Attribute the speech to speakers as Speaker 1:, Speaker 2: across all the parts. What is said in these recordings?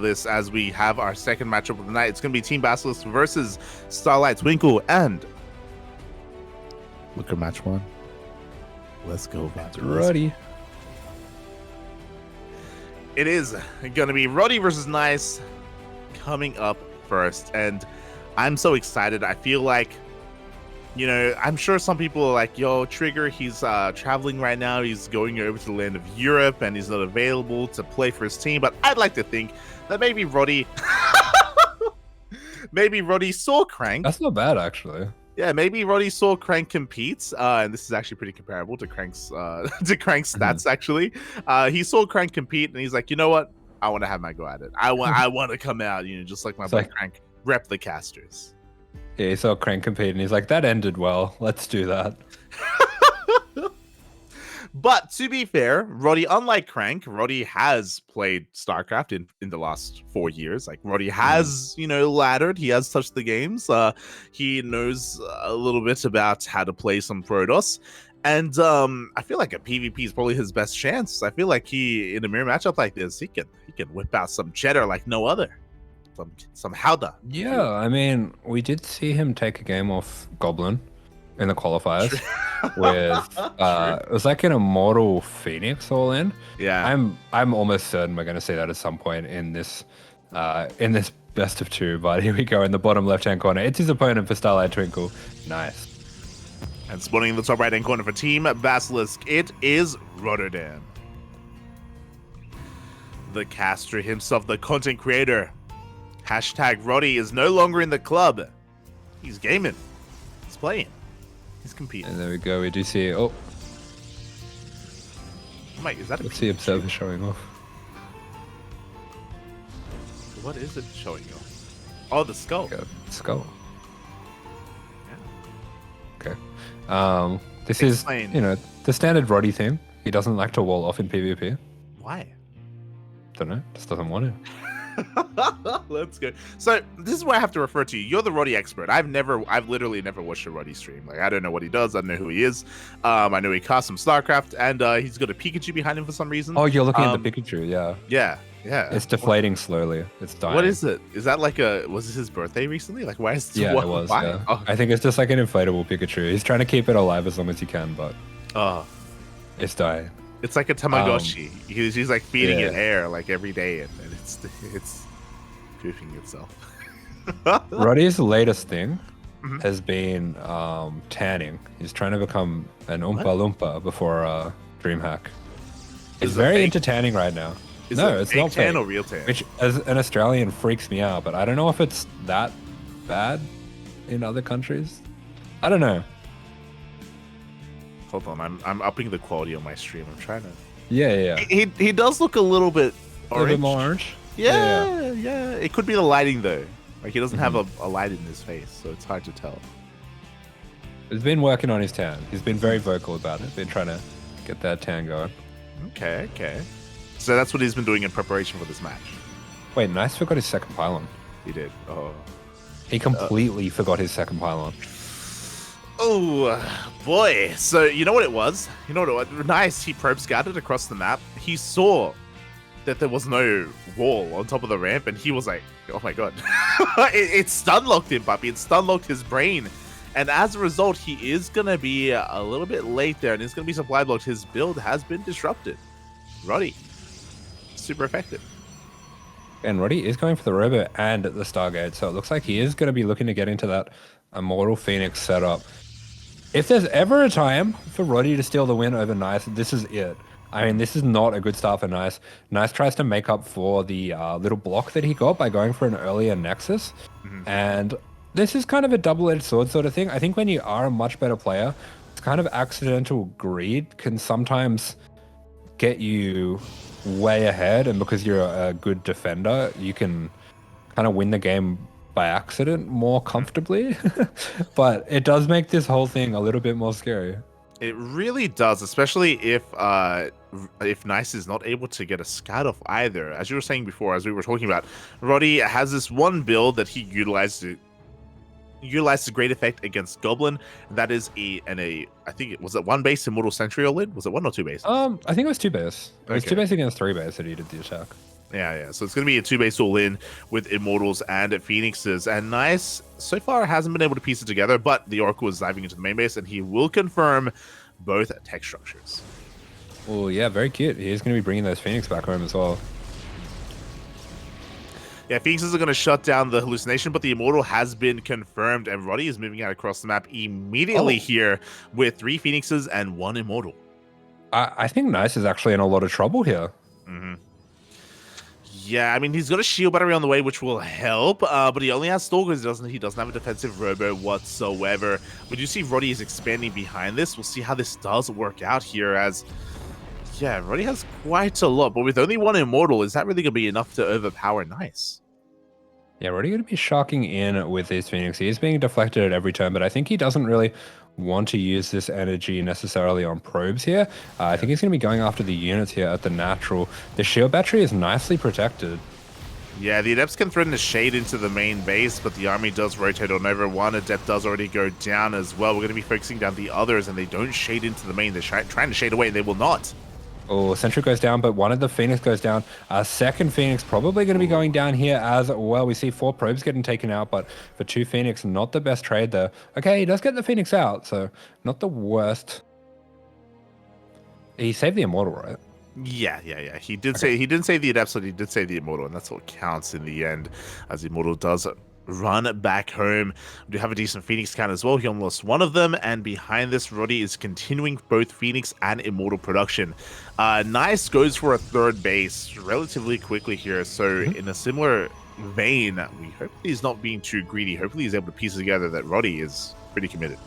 Speaker 1: this as we have our second matchup of the night. It's going to be Team Basilisk versus Starlight Twinkle, and look at match one. Let's go,
Speaker 2: Roddy.
Speaker 1: It is going to be Roddy versus Nice coming up first, and I'm so excited. I feel like, you know, I'm sure some people are like, yo, Trigger, he's traveling right now. He's going over to the land of Europe, and he's not available to play for his team. But I'd like to think that maybe Roddy, saw Crank.
Speaker 2: That's not bad, actually.
Speaker 1: Yeah, maybe Roddy saw Crank compete, and this is actually pretty comparable to Crank's stats. Actually, he saw Crank compete, and he's like, you know what? I want to have my go at it. I want to come out, you know, just like my boy Crank, rep the casters.
Speaker 2: Yeah, he saw Crank compete, and he's like, that ended well. Let's do that.
Speaker 1: But to be fair, Roddy, unlike Crank, Roddy has played StarCraft in the last 4 years. Like, Roddy has, you know, laddered. He has touched the games. He knows a little bit about how to play some Protoss. And I feel like a PvP is probably his best chance. I feel like he, in a mirror matchup like this, he can whip out some cheddar like no other. Some Howdah.
Speaker 2: Yeah, I mean, we did see him take a game off Goblin in the qualifiers with it was like an Immortal Phoenix all in.
Speaker 1: Yeah,
Speaker 2: I'm almost certain we're going to see that at some point in this best of two. But here we go in the bottom left hand corner. It's his opponent for Starlight Twinkle. Nice.
Speaker 1: And spawning in the top right hand corner for Team Basilisk, it is RotterdaM, the caster himself, the content creator. Hashtag Roddy is no longer in the club. He's gaming. He's playing. He's competing.
Speaker 2: And there we go. We do see. Oh,
Speaker 1: Mate, is that?
Speaker 2: Let's see Observer showing off.
Speaker 1: What is it showing off? Oh, the skull.
Speaker 2: Yeah, skull.
Speaker 1: Yeah.
Speaker 2: Okay. This
Speaker 1: Explain.
Speaker 2: is, you know, the standard Roddy thing. He doesn't like to wall off in PvP.
Speaker 1: Why?
Speaker 2: Don't know. Just doesn't want to.
Speaker 1: Let's go. So this is where I have to refer to you. You're the Roddy expert. I've literally never watched a Roddy stream. Like, I don't know what he does. I don't know who he is. I know he casts some StarCraft, and he's got a Pikachu behind him for some reason.
Speaker 2: Oh, you're looking at the Pikachu, yeah.
Speaker 1: Yeah.
Speaker 2: It's deflating slowly. It's dying.
Speaker 1: What is it? Is that like was this his birthday recently? Like, why is it?
Speaker 2: Yeah, it was. Yeah.
Speaker 1: Oh.
Speaker 2: I think it's just like an inflatable Pikachu. He's trying to keep it alive as long as he can, but it's dying.
Speaker 1: It's like a Tamagotchi. He's like feeding it air like every day, and it's pooping itself.
Speaker 2: Roddy's latest thing has been tanning. He's trying to become an Oompa Loompa before DreamHack. He's very into tanning right now. No, it's not
Speaker 1: tan or real tan.
Speaker 2: Which, as an Australian, freaks me out. But I don't know if it's that bad in other countries. I don't know.
Speaker 1: Hold on, I'm upping the quality on my stream. I'm trying to.
Speaker 2: Yeah.
Speaker 1: He does look a little bit orange.
Speaker 2: A little bit more orange.
Speaker 1: Yeah. It could be the lighting though. Like, he doesn't have a light in his face, so it's hard to tell.
Speaker 2: He's been working on his tan. He's been very vocal about it. Been trying to get that tan going.
Speaker 1: Okay. So that's what he's been doing in preparation for this match.
Speaker 2: Wait, Nice forgot his second pylon.
Speaker 1: He did. Oh.
Speaker 2: He completely forgot his second pylon.
Speaker 1: Oh, boy. So, you know what it was? Nice. He probe scouted across the map. He saw that there was no wall on top of the ramp, and he was like, oh my god. it stun-locked him, puppy. It stun-locked his brain. And as a result, he is going to be a little bit late there, and it's going to be supply blocked. His build has been disrupted. Roddy. Super effective.
Speaker 2: And Roddy is going for the Robo and the Stargate, so it looks like he is going to be looking to get into that Immortal Phoenix setup. If there's ever a time for Roddy to steal the win over Nice, this is it. I mean, this is not a good start for Nice. Nice tries to make up for the little block that he got by going for an earlier Nexus. And this is kind of a double-edged sword sort of thing. I think when you are a much better player, it's kind of accidental greed can sometimes get you way ahead, and because you're a good defender, you can kind of win the game by accident more comfortably. But it does make this whole thing a little bit more scary.
Speaker 1: It really does, especially if Nice is not able to get a scout off either. As you were saying before, as we were talking about, Roddy has this one build that he utilized to great effect against Goblin. That is I think it was one base Immortal Sentry all in? Was it one or two base?
Speaker 2: I think it was two base. It was
Speaker 1: Okay.
Speaker 2: two base against three base that he did the attack.
Speaker 1: Yeah. So it's going to be a 2-base all-in with Immortals and Phoenixes. And Nice, so far, hasn't been able to piece it together, but the Oracle is diving into the main base, and he will confirm both tech structures.
Speaker 2: Oh, yeah, very cute. He's going to be bringing those Phoenix back home as well.
Speaker 1: Yeah, Phoenixes are going to shut down the hallucination, but the Immortal has been confirmed, and Roddy is moving out across the map immediately here with 3 Phoenixes and 1 Immortal.
Speaker 2: I think Nice is actually in a lot of trouble here.
Speaker 1: Yeah, I mean, he's got a shield battery on the way, which will help, but he only has Stalkers. He doesn't have a defensive robo whatsoever. We do see Roddy is expanding behind this. We'll see how this does work out here as... Yeah, Roddy has quite a lot, but with only 1 Immortal, is that really going to be enough to overpower Nice?
Speaker 2: Yeah, Roddy going to be shocking in with his Phoenix. He is being deflected at every turn, but I think he doesn't really want to use this energy necessarily on probes here. I think he's going to be going after the units here at the natural. The shield battery is nicely protected.
Speaker 1: Yeah, the Adepts can threaten a shade into the main base, but the army does rotate on over. 1 Adept does already go down as well. We're going to be focusing down the others, and they don't shade into the main. They're trying to shade away, and they will not.
Speaker 2: Oh, Sentry goes down, but one of the Phoenix goes down. A second Phoenix probably going to be going down here as well. We see 4 probes getting taken out, but for 2 Phoenix, not the best trade there. Okay, he does get the Phoenix out, so not the worst. He saved the Immortal, right?
Speaker 1: Yeah. He didn't say the Adepts, but he did say the Immortal, and that's what counts in the end, as the Immortal does run back home. We do have a decent Phoenix count as well. He only lost 1 of them, and behind this, Roddy is continuing both Phoenix and Immortal production. Nice goes for a 3rd base relatively quickly here, so in a similar vein, we hope he's not being too greedy. Hopefully he's able to piece together that Roddy is pretty committed.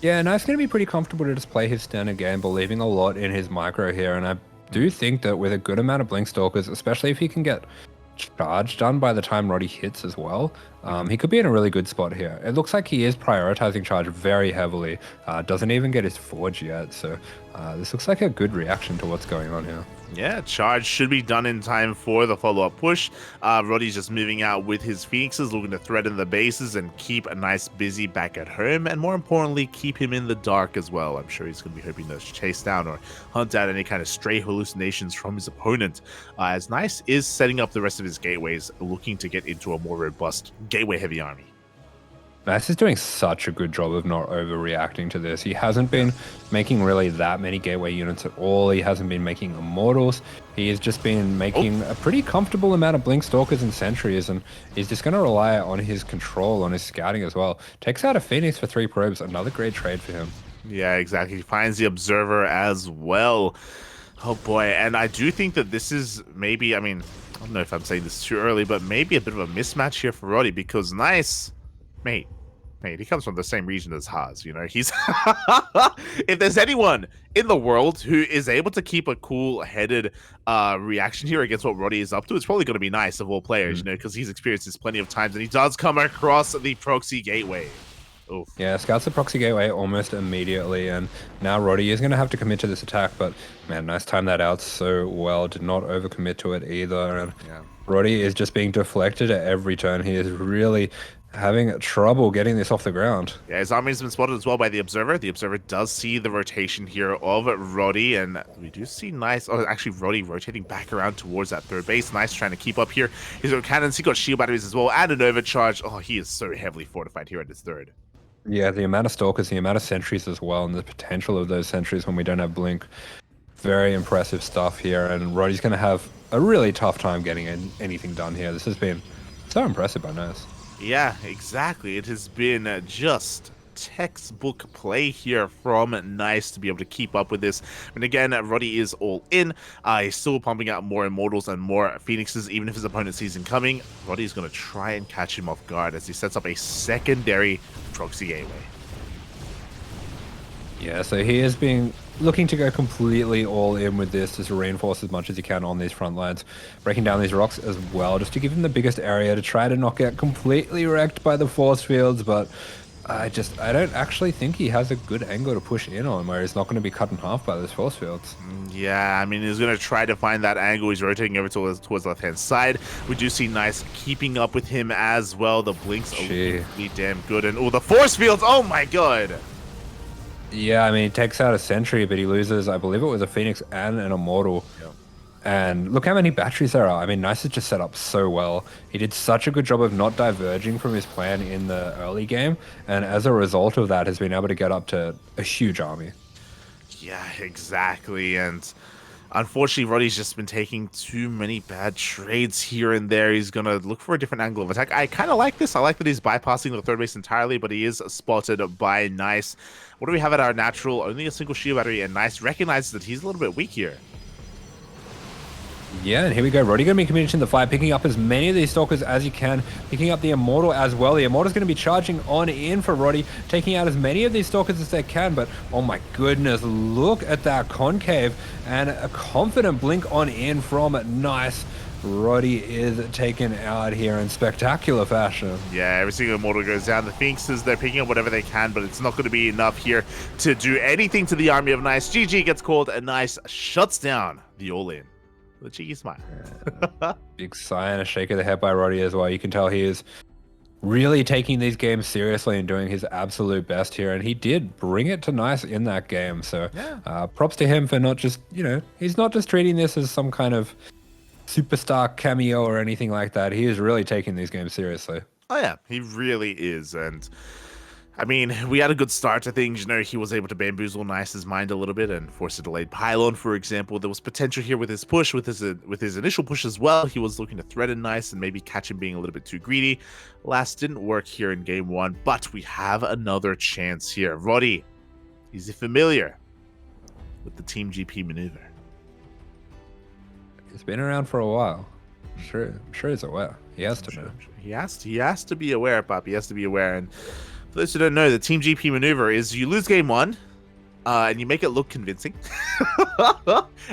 Speaker 2: Yeah, Nice going to be pretty comfortable to just play his standard game, believing a lot in his micro here, and I do think that with a good amount of Blink Stalkers, especially if he can get charge done by the time Roddy hits as well, he could be in a really good spot here. It looks like he is prioritizing charge very heavily, doesn't even get his forge yet, so this looks like a good reaction to what's going on here.
Speaker 1: Yeah, charge should be done in time for the follow-up push. Roddy's just moving out with his Phoenixes, looking to threaten the bases and keep a Nice busy back at home, and more importantly, keep him in the dark as well. I'm sure he's going to be hoping to chase down or hunt out any kind of stray hallucinations from his opponent, as Nice is setting up the rest of his gateways, looking to get into a more robust gateway-heavy army.
Speaker 2: Nice is doing such a good job of not overreacting to this. He hasn't been making really that many gateway units at all. He hasn't been making Immortals. He has just been making a pretty comfortable amount of Blink Stalkers and Sentries, and he's just going to rely on his control, on his scouting as well. Takes out a Phoenix for 3 probes, another great trade for him.
Speaker 1: Yeah, exactly. He finds the Observer as well. Oh boy, and I do think that this is maybe, I mean, I don't know if I'm saying this too early, but maybe a bit of a mismatch here for Roddy, because Nice, mate, he comes from the same region as Haas, you know. He's if there's anyone in the world who is able to keep a cool-headed reaction here against what Roddy is up to, it's probably going to be Nice of all players, you know, because he's experienced this plenty of times, and he does come across the proxy gateway. Oof.
Speaker 2: Yeah, scouts the proxy gateway almost immediately, and now Roddy is going to have to commit to this attack, but man, Nice timed that out so well, did not overcommit to it either, and Roddy is just being deflected at every turn. He is really having trouble getting this off the ground.
Speaker 1: Yeah, his army has been spotted as well by the Observer. The Observer does see the rotation here of Roddy, and we do see Nice, oh, actually Roddy rotating back around towards that 3rd base. Nice trying to keep up here. He's got cannons, he got shield batteries as well, and an overcharge. Oh, he is so heavily fortified here at his 3rd.
Speaker 2: Yeah, the amount of Stalkers, the amount of Sentries as well, and the potential of those Sentries when we don't have Blink. Very impressive stuff here, and Roddy's going to have a really tough time getting anything done here. This has been so impressive by Nice.
Speaker 1: Yeah, exactly. It has been just textbook play here from Nice to be able to keep up with this. And again, Roddy is all in. He's still pumping out more Immortals and more Phoenixes, even if his opponent sees him coming. Roddy's going to try and catch him off guard as he sets up a secondary proxy gateway.
Speaker 2: Yeah, so he is looking to go completely all in with this, just to reinforce as much as he can on these front lines, breaking down these rocks as well, just to give him the biggest area to try to not get completely wrecked by the force fields, but I don't actually think he has a good angle to push in on where he's not going to be cut in half by those force fields.
Speaker 1: Yeah, I mean, he's going to try to find that angle. He's rotating over towards the left-hand side. We do see Nice keeping up with him as well. The blinks are really damn good. And, oh, the force fields, oh my god!
Speaker 2: Yeah, I mean, he takes out a Sentry, but he loses, I believe it was a Phoenix and an Immortal.
Speaker 1: Yep.
Speaker 2: And look how many batteries there are. I mean, Nice is just set up so well. He did such a good job of not diverging from his plan in the early game. And as a result of that, has been able to get up to a huge army.
Speaker 1: Yeah, exactly. And unfortunately, Roddy's just been taking too many bad trades here and there. He's going to look for a different angle of attack. I kind of like this. I like that he's bypassing the third base entirely, but he is spotted by Nice. What do we have at our natural? Only a single shield battery, and Nice recognizes that he's a little bit weak here.
Speaker 2: Yeah, and here we go. Roddy going to be committed to the fight, picking up as many of these Stalkers as he can, picking up the Immortal as well. The Immortal's going to be charging on in for Roddy, taking out as many of these Stalkers as they can, but oh my goodness, look at that concave, and a confident blink on in from Nice. Roddy is taken out here in spectacular fashion.
Speaker 1: Yeah, every single Immortal goes down. The Phoenixes, they're picking up whatever they can, but it's not going to be enough here to do anything to the army of Nice. GG gets called, and Nice shuts down the all-in. The cheeky smile.
Speaker 2: Big sigh and a shake of the head by Roddy as well. You can tell he is really taking these games seriously and doing his absolute best here. And he did bring it to Nice in that game. So
Speaker 1: yeah.
Speaker 2: Props to him for not just, he's not just treating this as some kind of superstar cameo or anything like that. He is really taking these games seriously.
Speaker 1: Oh, yeah, he really is. And I mean, we had a good start to things. He was able to bamboozle Nice's mind a little bit and force a delayed pylon, for example. There was potential here with his push, with his initial push as well. He was looking to threaten Nice and maybe catch him being a little bit too greedy. Last didn't work here in game one, but we have another chance here. Roddy, he's familiar with the Team GP maneuver.
Speaker 2: He's been around for a while. I'm sure he's aware. He has to know.
Speaker 1: He has to be aware, Pop. He has to be aware. And for those who don't know, the Team GP maneuver is you lose game one, and you make it look convincing.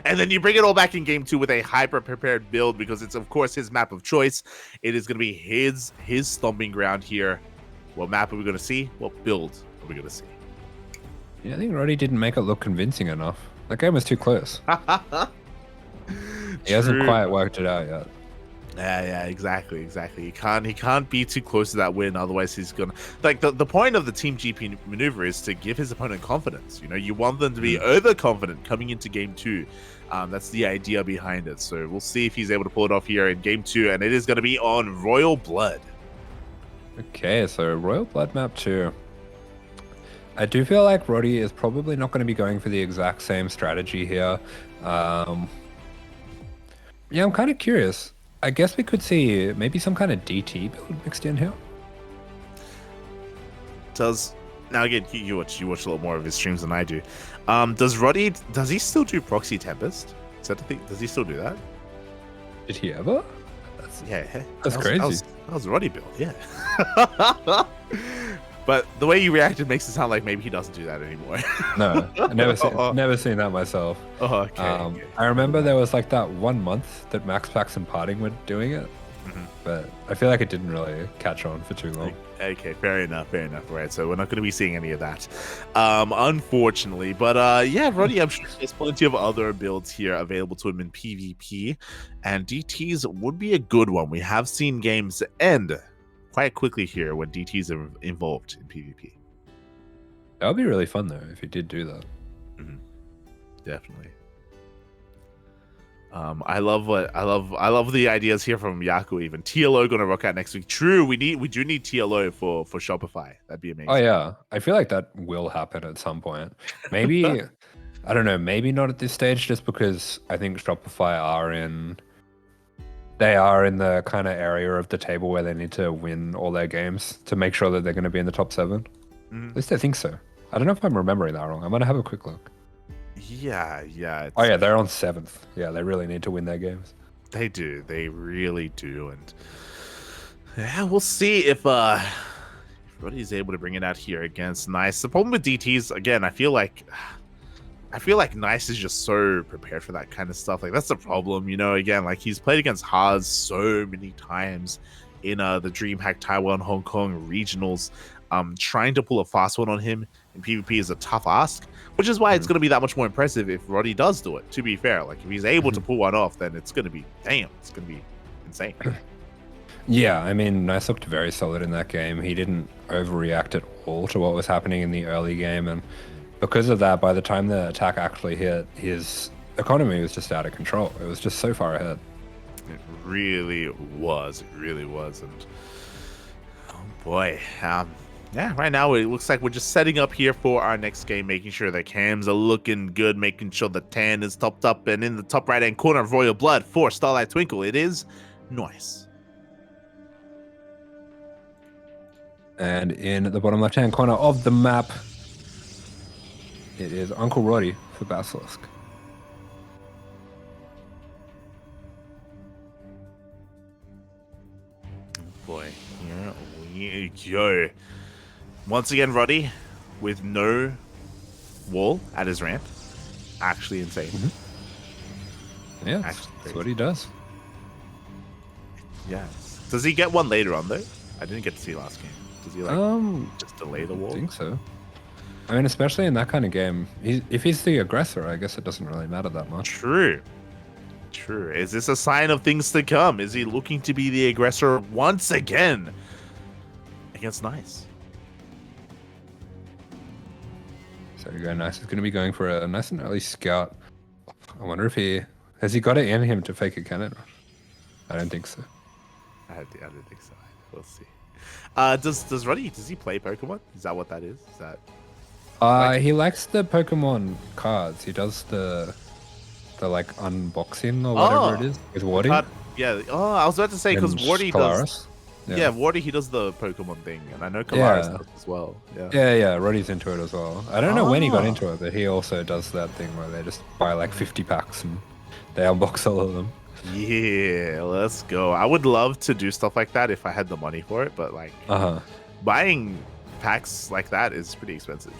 Speaker 1: And then you bring it all back in game two with a hyper-prepared build because it's, of course, his map of choice. It is going to be his stomping ground here. What map are we going to see? What build are we going to see?
Speaker 2: Yeah, I think Roddy didn't make it look convincing enough. That game was too close. He hasn't quite worked it out yet.
Speaker 1: Yeah, exactly. He can't be too close to that win, otherwise he's gonna the point of the Team GP maneuver is to give his opponent confidence. You want them to be overconfident coming into game two. That's the idea behind it. So we'll see if he's able to pull it off here in game two, and it is going to be on Royal Blood.
Speaker 2: Okay, so Royal Blood map 2. I do feel like Roddy is probably not going to be going for the exact same strategy here. Yeah, I'm kind of curious. I guess we could see maybe some kind of DT build mixed in here.
Speaker 1: Now again, you watch a little more of his streams than I do. Does he still do Proxy Tempest? Is that the thing? Does he still do that?
Speaker 2: Did he ever? That's crazy.
Speaker 1: That was Roddy build, yeah. But the way you reacted makes it sound like maybe he doesn't do that anymore.
Speaker 2: No, I've never seen that myself.
Speaker 1: Oh, okay.
Speaker 2: I remember there was like that 1 month that Max Pax and Parting were doing it, but I feel like it didn't really catch on for too long.
Speaker 1: Okay, fair enough. Right, so we're not going to be seeing any of that, unfortunately. But yeah, Roddy, I'm sure there's plenty of other builds here available to him in PvP, and DTs would be a good one. We have seen games end quite quickly here when DTs are involved in PvP.
Speaker 2: That would be really fun though if he did do that.
Speaker 1: Definitely. I love the ideas here from Yaku. Even TLO gonna rock out next week. True, we do need TLO for Shopify. That'd be amazing.
Speaker 2: Oh yeah, I feel like that will happen at some point. Maybe I don't know. Maybe not at this stage, just because I think Shopify are in the kind of area of the table where they need to win all their games to make sure that they're going to be in the top 7. At least I think so. I don't know if I'm remembering that wrong. I'm going to have a quick look.
Speaker 1: Yeah.
Speaker 2: Oh yeah, they're on 7th. Yeah, they really need to win their games.
Speaker 1: They do. They really do. And yeah, we'll see if Roddy's able to bring it out here against Nice. The problem with DTs, again, I feel like Nice is just so prepared for that kind of stuff. Like, that's the problem, again, like, he's played against Haas so many times in the DreamHack Taiwan Hong Kong regionals. Trying to pull a fast one on him in PvP is a tough ask, which is why it's going to be that much more impressive if Roddy does do it, to be fair. Like, if he's able to pull one off, then it's going to be insane.
Speaker 2: Yeah, I mean, Nice looked very solid in that game. He didn't overreact at all to what was happening in the early game, and because of that, by the time the attack actually hit, his economy was just out of control. It was just so far ahead.
Speaker 1: It really was. It really was. And oh boy, yeah, right now it looks like we're just setting up here for our next game, making sure the cams are looking good, making sure the tan is topped up, and in the top right-hand corner of Royal Blood for Starlight Twinkle, it is nice.
Speaker 2: And in the bottom left-hand corner of the map, it is Uncle Roddy for Basilisk.
Speaker 1: Boy, here we go. Once again, Roddy with no wall at his ramp. Actually insane.
Speaker 2: Yeah, that's what he does.
Speaker 1: Yeah. Does he get one later on though? I didn't get to see last game. Does he like just delay the wall?
Speaker 2: I think so. I mean, especially in that kind of game, if he's the aggressor, I guess it doesn't really matter that much.
Speaker 1: True. True. Is this a sign of things to come? Is he looking to be the aggressor once again against Nice?
Speaker 2: So you go Nice is going to be going for a nice and early scout. I wonder if has he got it in him to fake a cannon? I don't think so.
Speaker 1: I don't think so. We'll see. Does Roddy, does he play Pokemon? Is that what that is? Is that
Speaker 2: he likes the Pokemon cards. He does the like unboxing or whatever it is with Wardy.
Speaker 1: Yeah. Oh, I was about to say because Wardy does. Yeah, Wardy, he does the Pokemon thing, and I know Kalaris does as well.
Speaker 2: Yeah, Roddy's into it as well. I don't know when he got into it, but he also does that thing where they just buy like 50 packs and they unbox all of them.
Speaker 1: Yeah, let's go. I would love to do stuff like that if I had the money for it, but like buying packs like that is pretty expensive.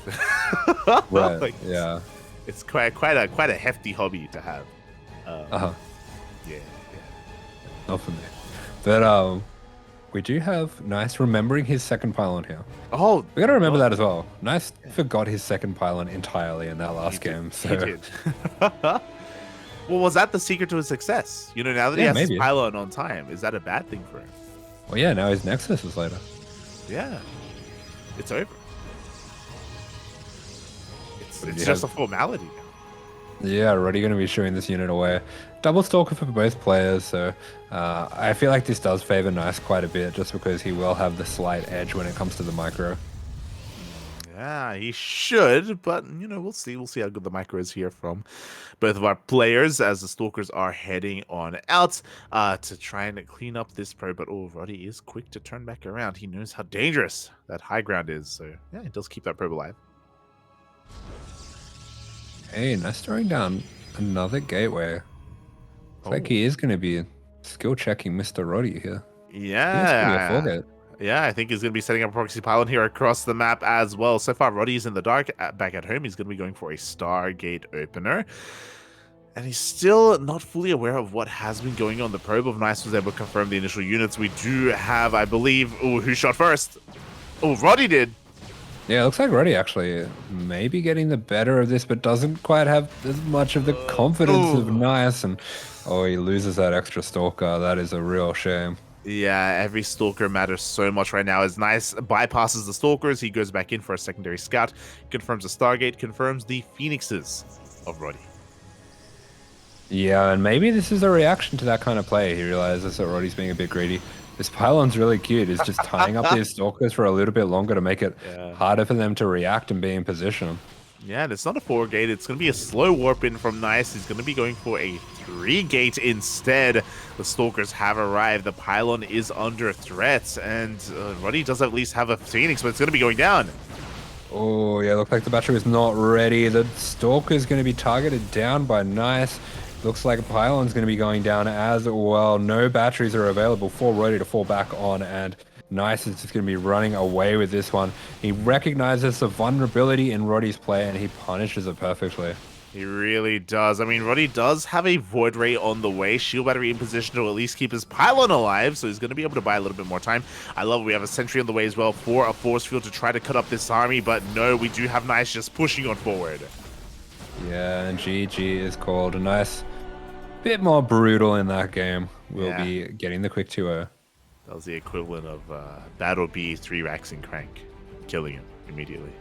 Speaker 2: Right.
Speaker 1: Like,
Speaker 2: yeah.
Speaker 1: It's quite a hefty hobby to have. Yeah.
Speaker 2: Not for me. But we do have Nice remembering his second pylon here.
Speaker 1: Oh,
Speaker 2: we gotta remember that as well. Nice forgot his second pylon entirely in that last game. So.
Speaker 1: He did. Well, was that the secret to his success? You know, now that he has his pylon on time, is that a bad thing for him?
Speaker 2: Well, yeah, now his Nexus is later.
Speaker 1: Yeah. It's over. It's just a formality now.
Speaker 2: Yeah, already going to be shooing this unit away. Double Stalker for both players, so I feel like this does favor Nice quite a bit, just because he will have the slight edge when it comes to the micro.
Speaker 1: Yeah, he should, but you know, we'll see. We'll see how good the micro is here from both of our players as the Stalkers are heading on out to try and clean up this pro. But Roddy is quick to turn back around. He knows how dangerous that high ground is, so yeah, he does keep that probe alive.
Speaker 2: Hey, Nice throwing down another gateway. Looks like he is going to be skill checking Mr. Roddy here.
Speaker 1: Yeah. Yeah, I think he's going to be setting up a proxy pylon here across the map as well. So far, Roddy's in the dark. Back at home, he's going to be going for a Stargate opener. And he's still not fully aware of what has been going on. The probe of Nice was able to confirm the initial units. We do have, I believe... Oh, who shot first? Oh, Roddy did.
Speaker 2: Yeah, it looks like Roddy actually may be getting the better of this, but doesn't quite have as much of the confidence of Nice. And he loses that extra Stalker. That is a real shame.
Speaker 1: Yeah, every Stalker matters so much right now. As Nice bypasses the Stalkers, he goes back in for a secondary scout, confirms the Stargate, confirms the Phoenixes of Roddy.
Speaker 2: Yeah, and maybe this is a reaction to that kind of play. He realizes that Roddy's being a bit greedy. This pylon's really cute. He's just tying up these Stalkers for a little bit longer to make it harder for them to react and be in position.
Speaker 1: Yeah, and it's not a 4-gate. It's going to be a slow warp in from Nice. He's going to be going for a 3-gate instead. The Stalkers have arrived. The pylon is under threat, and Roddy does at least have a Phoenix, but it's going to be going down.
Speaker 2: Oh, yeah, looks like the battery is not ready. The Stalker is going to be targeted down by Nice. Looks like a pylon's going to be going down as well. No batteries are available for Roddy to fall back on, and Nice is just going to be running away with this one. He recognizes the vulnerability in Roddy's play, and he punishes it perfectly.
Speaker 1: He really does. I mean, Roddy does have a Void Ray on the way. Shield Battery in position to at least keep his pylon alive, so he's going to be able to buy a little bit more time. I love it. We have a Sentry on the way as well for a Force Field to try to cut up this army, but no, we do have Nice just pushing on forward.
Speaker 2: Yeah, and GG is called. A nice bit more brutal in that game. We'll be getting the quick 2-0.
Speaker 1: That was the equivalent of Battle B 3 racks in Crank, killing him immediately.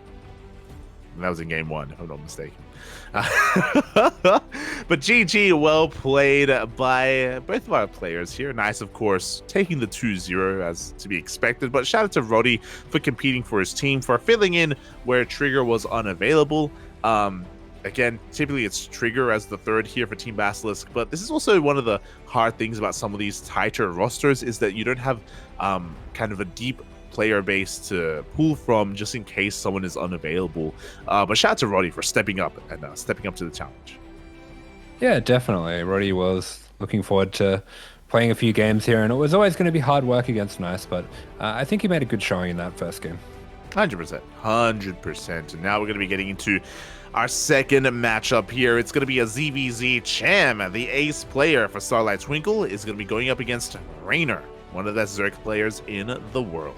Speaker 1: That was in game 1, if I'm not mistaken. But GG, well played by both of our players here. Nice, of course, taking the 2-0 as to be expected. But shout out to Roddy for competing for his team, for filling in where Trigger was unavailable. Again, typically it's Trigger as the third here for Team Basilisk, but this is also one of the hard things about some of these tighter rosters is that you don't have kind of a deep player base to pull from just in case someone is unavailable. But shout out to Roddy for stepping up and stepping up to the challenge.
Speaker 2: Yeah, definitely. Roddy was looking forward to playing a few games here, and it was always going to be hard work against Nice, but I think he made a good showing in that first game.
Speaker 1: 100%. 100%. And now we're going to be getting into our second matchup here. It's going to be a ZVZ. Cham, the ace player for Starlight Twinkle, is going to be going up against Reynor, one of the best Zerg players in the world.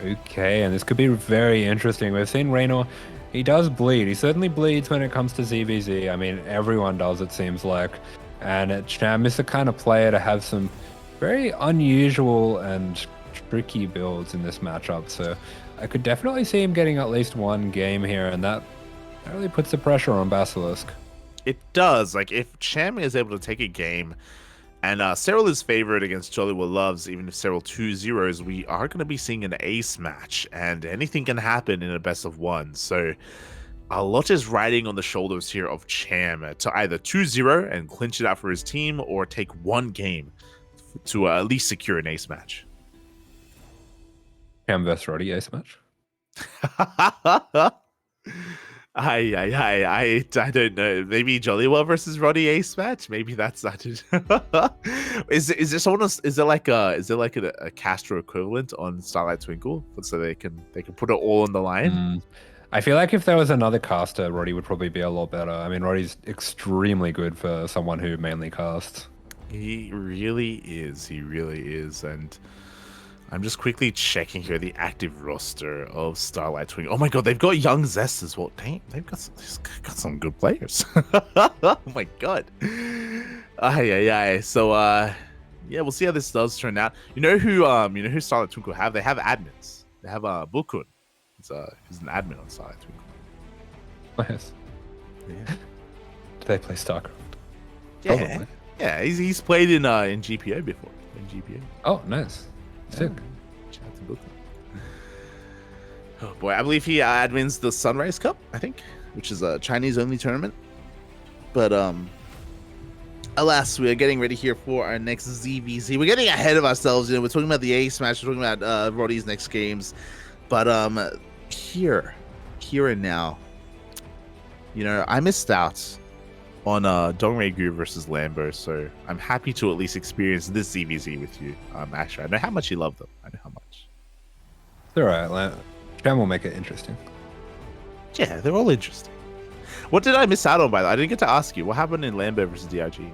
Speaker 2: Okay, and this could be very interesting. We've seen Reynor, he does bleed. He certainly bleeds when it comes to ZVZ. I mean, everyone does, it seems like. And Cham is the kind of player to have some very unusual and tricky builds in this matchup. So I could definitely see him getting at least one game here, and that really puts the pressure on Basilisk.
Speaker 1: It does. Like, if Cham is able to take a game, and Serral is favored against JoliwaLoves, even if Serral 2-0s, we are going to be seeing an ace match, and anything can happen in a best of 1. So a lot is riding on the shoulders here of Cham to either 2-0 and clinch it out for his team, or take one game to at least secure an ace match.
Speaker 2: Cham versus Roddy ace match?
Speaker 1: I don't know. Maybe JoliwaLoves versus Roddy ace match. Maybe that's that. Is there someone else? Is there like a Castro equivalent on Starlight Twinkle, so they can put it all on the line?
Speaker 2: I feel like if there was another caster, Roddy would probably be a lot better. I mean, Roddy's extremely good for someone who mainly casts.
Speaker 1: He really is. He really is. And I'm just quickly checking here the active roster of Starlight Twinkle. Oh my god, they've got Young Zest as well. Dang, they've got some good players. Oh my god. So yeah, we'll see how this does turn out. You know who Starlight Twinkle have? They have admins. They have Bukun. He's an admin on Starlight Twinkle.
Speaker 2: Nice.
Speaker 1: Yeah.
Speaker 2: Do they play StarCraft?
Speaker 1: Yeah.
Speaker 2: Probably.
Speaker 1: Yeah, he's played in GPO before. In GPO.
Speaker 2: Oh, nice. Sick.
Speaker 1: Shout out to Brooklyn. Oh boy, I believe he admins the Sunrise Cup, I think, which is a Chinese-only tournament. But alas, we are getting ready here for our next ZVZ. We're getting ahead of ourselves. We're talking about the ace match. We're talking about Roddy's next games. But here and now, I missed out on Dongregyu versus Lambo, so I'm happy to at least experience this ZVZ with you, Asher. I know how much you love them. I know how much.
Speaker 2: It's alright, Cham will make it interesting.
Speaker 1: Yeah, they're all interesting. What did I miss out on, by the way? I didn't get to ask you. What happened in Lambo versus DRG?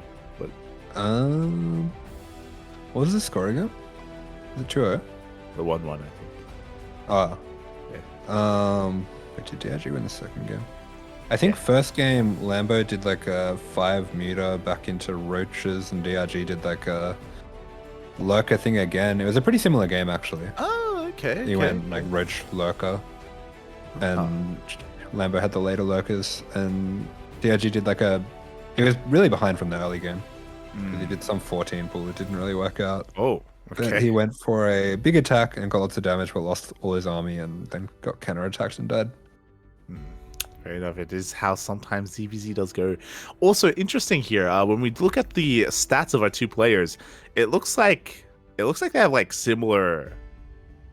Speaker 2: What was the score again? Is it 2-0?
Speaker 1: The 1-1, I think.
Speaker 2: Oh.
Speaker 1: Yeah.
Speaker 2: But did DRG win the second game? I think first game Lambo did like a 5 meter back into roaches, and DRG did like a lurker thing again. It was a pretty similar game actually.
Speaker 1: Oh, okay.
Speaker 2: He went like roach lurker, and Lambo had the later lurkers, and DRG did like he was really behind from the early game. He did some 14 pull. It didn't really work out.
Speaker 1: Oh, okay.
Speaker 2: Then he went for a big attack and got lots of damage, but lost all his army, and then got counter-attacked and died.
Speaker 1: Fair enough. It is how sometimes ZVZ does go. Also interesting here, when we look at the stats of our two players, it looks like they have like similar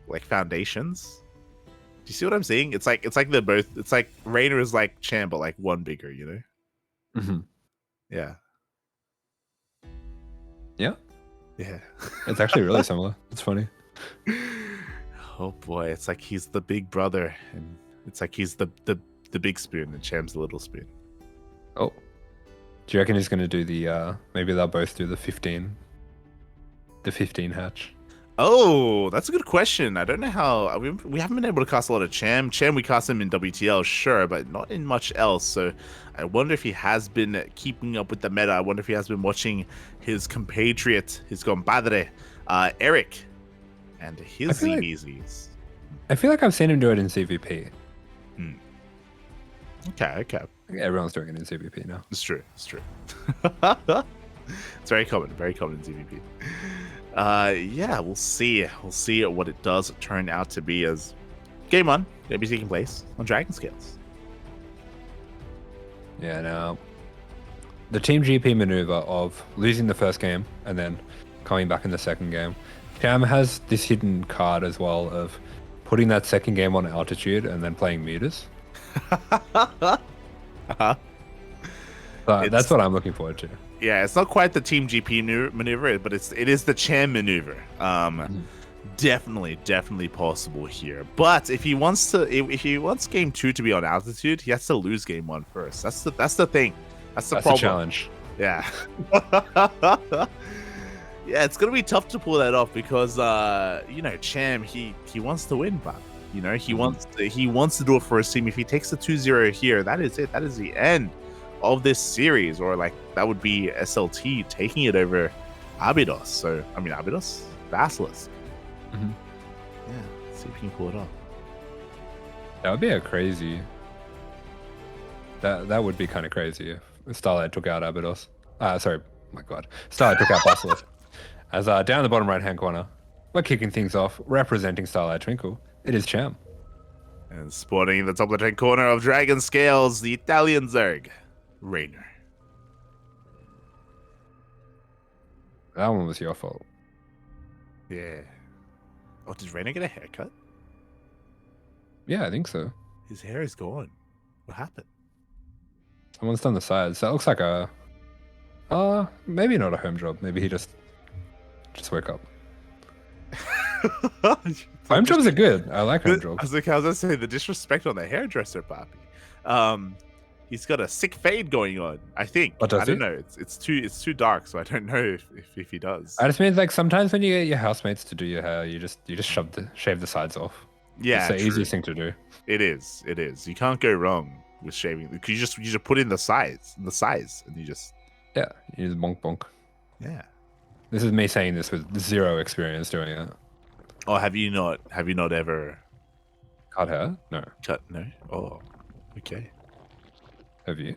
Speaker 1: like foundations. Do you see what I'm saying? It's like they're both. It's like Reynor is like Cham, but like one bigger.
Speaker 2: Mm-hmm.
Speaker 1: Yeah.
Speaker 2: Yeah.
Speaker 1: Yeah.
Speaker 2: It's actually really similar. It's funny.
Speaker 1: Oh boy, it's like he's the big brother, and it's like he's the big spoon and Cham's the little spoon.
Speaker 2: Oh. Do you reckon he's going to do the, maybe they'll both do the 15 hatch?
Speaker 1: Oh, that's a good question. I don't know how, we haven't been able to cast a lot of Cham. Cham, we cast him in WTL, sure, but not in much else. So I wonder if he has been keeping up with the meta. I wonder if he has been watching his compatriot, his compadre, Eric, and his ZVZs.
Speaker 2: I feel like I've seen him do it in CVP.
Speaker 1: Okay, okay.
Speaker 2: Everyone's doing it in CVP now.
Speaker 1: It's true. It's true. It's very common in CVP. Yeah, we'll see. We'll see what it does turn out to be as game one gonna be taking place on Dragon Scales.
Speaker 2: Yeah, now the Team GP maneuver of losing the first game and then coming back in the second game. Cham has this hidden card as well of putting that second game on altitude and then playing meters.
Speaker 1: Uh-huh.
Speaker 2: That's what I'm looking forward to.
Speaker 1: Yeah, it's not quite the Team GP maneuver, but it is the Cham maneuver. Definitely possible here. But if he wants game 2 to be on altitude, he has to lose game 1 first. That's the thing. That's the problem.
Speaker 2: The challenge.
Speaker 1: Yeah. Yeah, it's gonna be tough to pull that off because Cham he wants to win, but he wants to do it for his team. If he takes the 2-0 here, that is it. That is the end of this series, or like that would be SLT taking it over Abydos. So Abydos, Basilisk.
Speaker 2: Mm-hmm.
Speaker 1: Yeah, let's see if we can pull it off.
Speaker 2: That would be a crazy. That would be kind of crazy if Starlight took out Abydos. Sorry, my God, Starlight took out Basilisk. As down the bottom right-hand corner, we're kicking things off, representing Starlight Twinkle. It is Cham.
Speaker 1: And spawning in the top left-hand corner of Dragon Scales, the Italian Zerg, Reynor.
Speaker 2: That one was your fault.
Speaker 1: Yeah. Oh, did Reynor get a haircut?
Speaker 2: Yeah, I think so.
Speaker 1: His hair is gone. What happened?
Speaker 2: Someone's done the sides. That looks like a... maybe not a home job. Maybe he just woke up. Home jobs are good. I like home jobs.
Speaker 1: I was gonna say the disrespect on the hairdresser, Papi. He's got a sick fade going on. I think.
Speaker 2: What does
Speaker 1: I don't know. It's too dark, so I don't know if he does.
Speaker 2: I just mean like sometimes when you get your housemates to do your hair, you just shave the sides off.
Speaker 1: Yeah,
Speaker 2: it's the easiest thing to do.
Speaker 1: It is. You can't go wrong with shaving because you just put in the size, and you just
Speaker 2: you just bonk bonk.
Speaker 1: Yeah.
Speaker 2: This is me saying this with zero experience doing it.
Speaker 1: Oh, have you not ever
Speaker 2: cut hair? No.
Speaker 1: Cut? No. Oh, okay.
Speaker 2: Have you?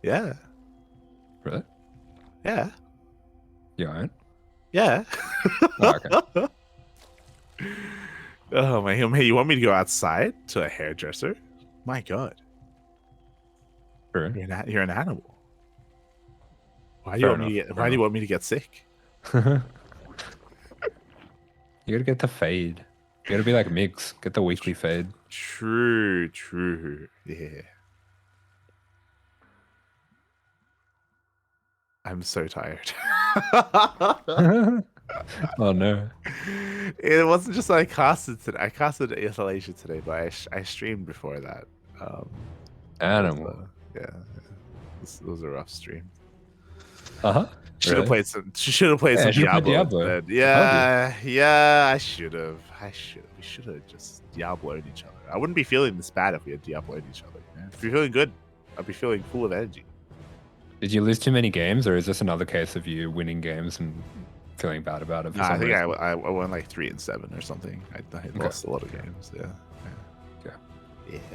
Speaker 1: Yeah.
Speaker 2: Really?
Speaker 1: Yeah.
Speaker 2: You aren't?
Speaker 1: Yeah.
Speaker 2: Oh, okay.
Speaker 1: Oh my! You want me to go outside to a hairdresser? My God.
Speaker 2: Sure.
Speaker 1: You're an animal. Why do you want me to get sick?
Speaker 2: You gotta get the fade. You gotta be like Migs. Get the weekly fade.
Speaker 1: True. Yeah. I'm so tired.
Speaker 2: Oh no.
Speaker 1: It wasn't just that I casted today. I casted Isolation today, but I streamed before that.
Speaker 2: Animal.
Speaker 1: Yeah. It was a rough stream.
Speaker 2: Uh-huh.
Speaker 1: Should have played some Diablo. Yeah, I should have. We should have just Diablo'd each other. I wouldn't be feeling this bad if we had Diablo'd each other. Man. If you're feeling good, I'd be feeling full of energy.
Speaker 2: Did you lose too many games, or is this another case of you winning games and feeling bad about it?
Speaker 1: I think I won like 3-7 or something. I lost a lot of games. Yeah.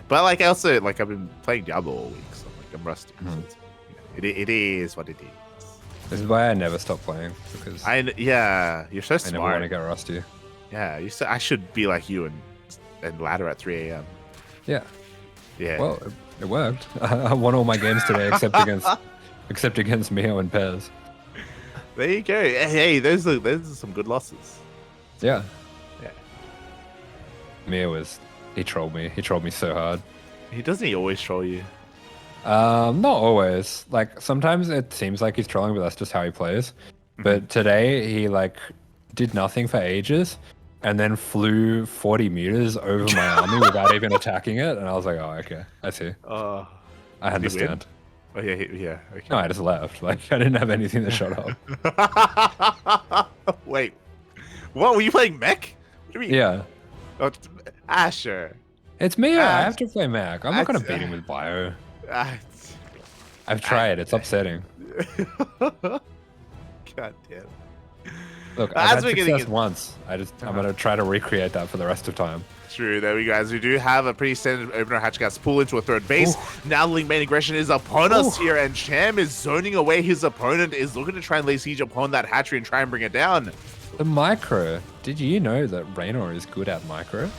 Speaker 1: But like I also I've been playing Diablo all week, so I'm rusty.
Speaker 2: Mm-hmm.
Speaker 1: So it is what it is.
Speaker 2: This is why I never stop playing, because
Speaker 1: you're so smart.
Speaker 2: I never want to get rusty.
Speaker 1: Yeah, I should be like you and ladder at 3 a.m.
Speaker 2: Yeah.
Speaker 1: Yeah.
Speaker 2: Well, it worked. I won all my games today except against Mio and Pez.
Speaker 1: There you go. Hey, those are some good losses.
Speaker 2: Yeah.
Speaker 1: Yeah.
Speaker 2: Mio he trolled me. He trolled me so hard.
Speaker 1: He always troll you.
Speaker 2: Not always. Like sometimes it seems like he's trolling, but that's just how he plays. But today he did nothing for ages and then flew 40 meters over my army without even attacking it, and I was like, oh, okay, I see. I understand.
Speaker 1: Oh yeah. Okay.
Speaker 2: No, I just left. I didn't have anything to shut up.
Speaker 1: Wait, what? Were you playing mech? What do you mean?
Speaker 2: Yeah.
Speaker 1: Oh, Asher.
Speaker 2: It's me. I have to play mech. I'm not gonna beat him with bio. I've tried. It's upsetting.
Speaker 1: God damn.
Speaker 2: Look, I've
Speaker 1: As
Speaker 2: had
Speaker 1: we're getting
Speaker 2: success once. I'm gonna try to recreate that for the rest of time.
Speaker 1: True, there we go. As we do have a pretty standard opener Hatchgas pull into a third base.
Speaker 2: Ooh.
Speaker 1: Now Link main aggression is upon us
Speaker 2: Ooh.
Speaker 1: here, and Cham is zoning away. His opponent is looking to try and lay siege upon that hatchery and try and bring it down.
Speaker 2: The micro. Did you know that Reynor is good at micro?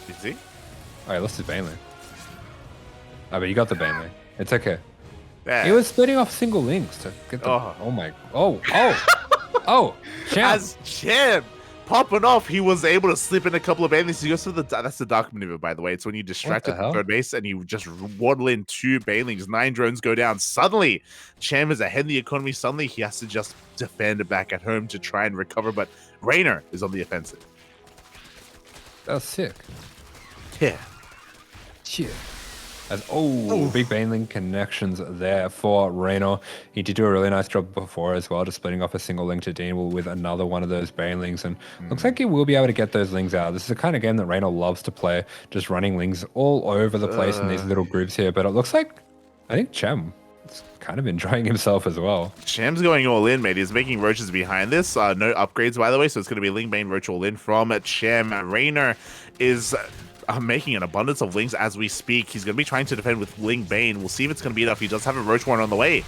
Speaker 1: Is he?
Speaker 2: Oh, he lost his Baneling. Oh, but you got the Baneling. It's okay.
Speaker 1: Yeah.
Speaker 2: He was splitting off single links to get the... Oh my... Oh! Cham!
Speaker 1: As Cham popping off, he was able to slip in a couple of banelings. He goes for the... That's the dark maneuver, by the way. It's when you distract at the third base and you just waddle in 2 banelings. 9 drones go down. Suddenly, Cham is ahead in the economy. Suddenly, he has to just defend it back at home to try and recover. But Reynor is on the offensive.
Speaker 2: That was sick.
Speaker 1: Yeah.
Speaker 2: Shit. Big Baneling connections there for Reynor. He did do a really nice job before as well, just splitting off a single link to Dean with another one of those Banelings, and looks like he will be able to get those lings out. This is the kind of game that Reynor loves to play, just running lings all over the place in these little groups here, but it looks like, I think Cham is kind of enjoying himself as well.
Speaker 1: Cham's going all in, mate. He's making roaches behind this. No upgrades, by the way, so it's going to be Ling Bane Roach all in from Cham. Reynor is... making an abundance of lings as we speak. He's going to be trying to defend with Ling Bane. We'll see if it's going to be enough. He does have a Roach one on the way.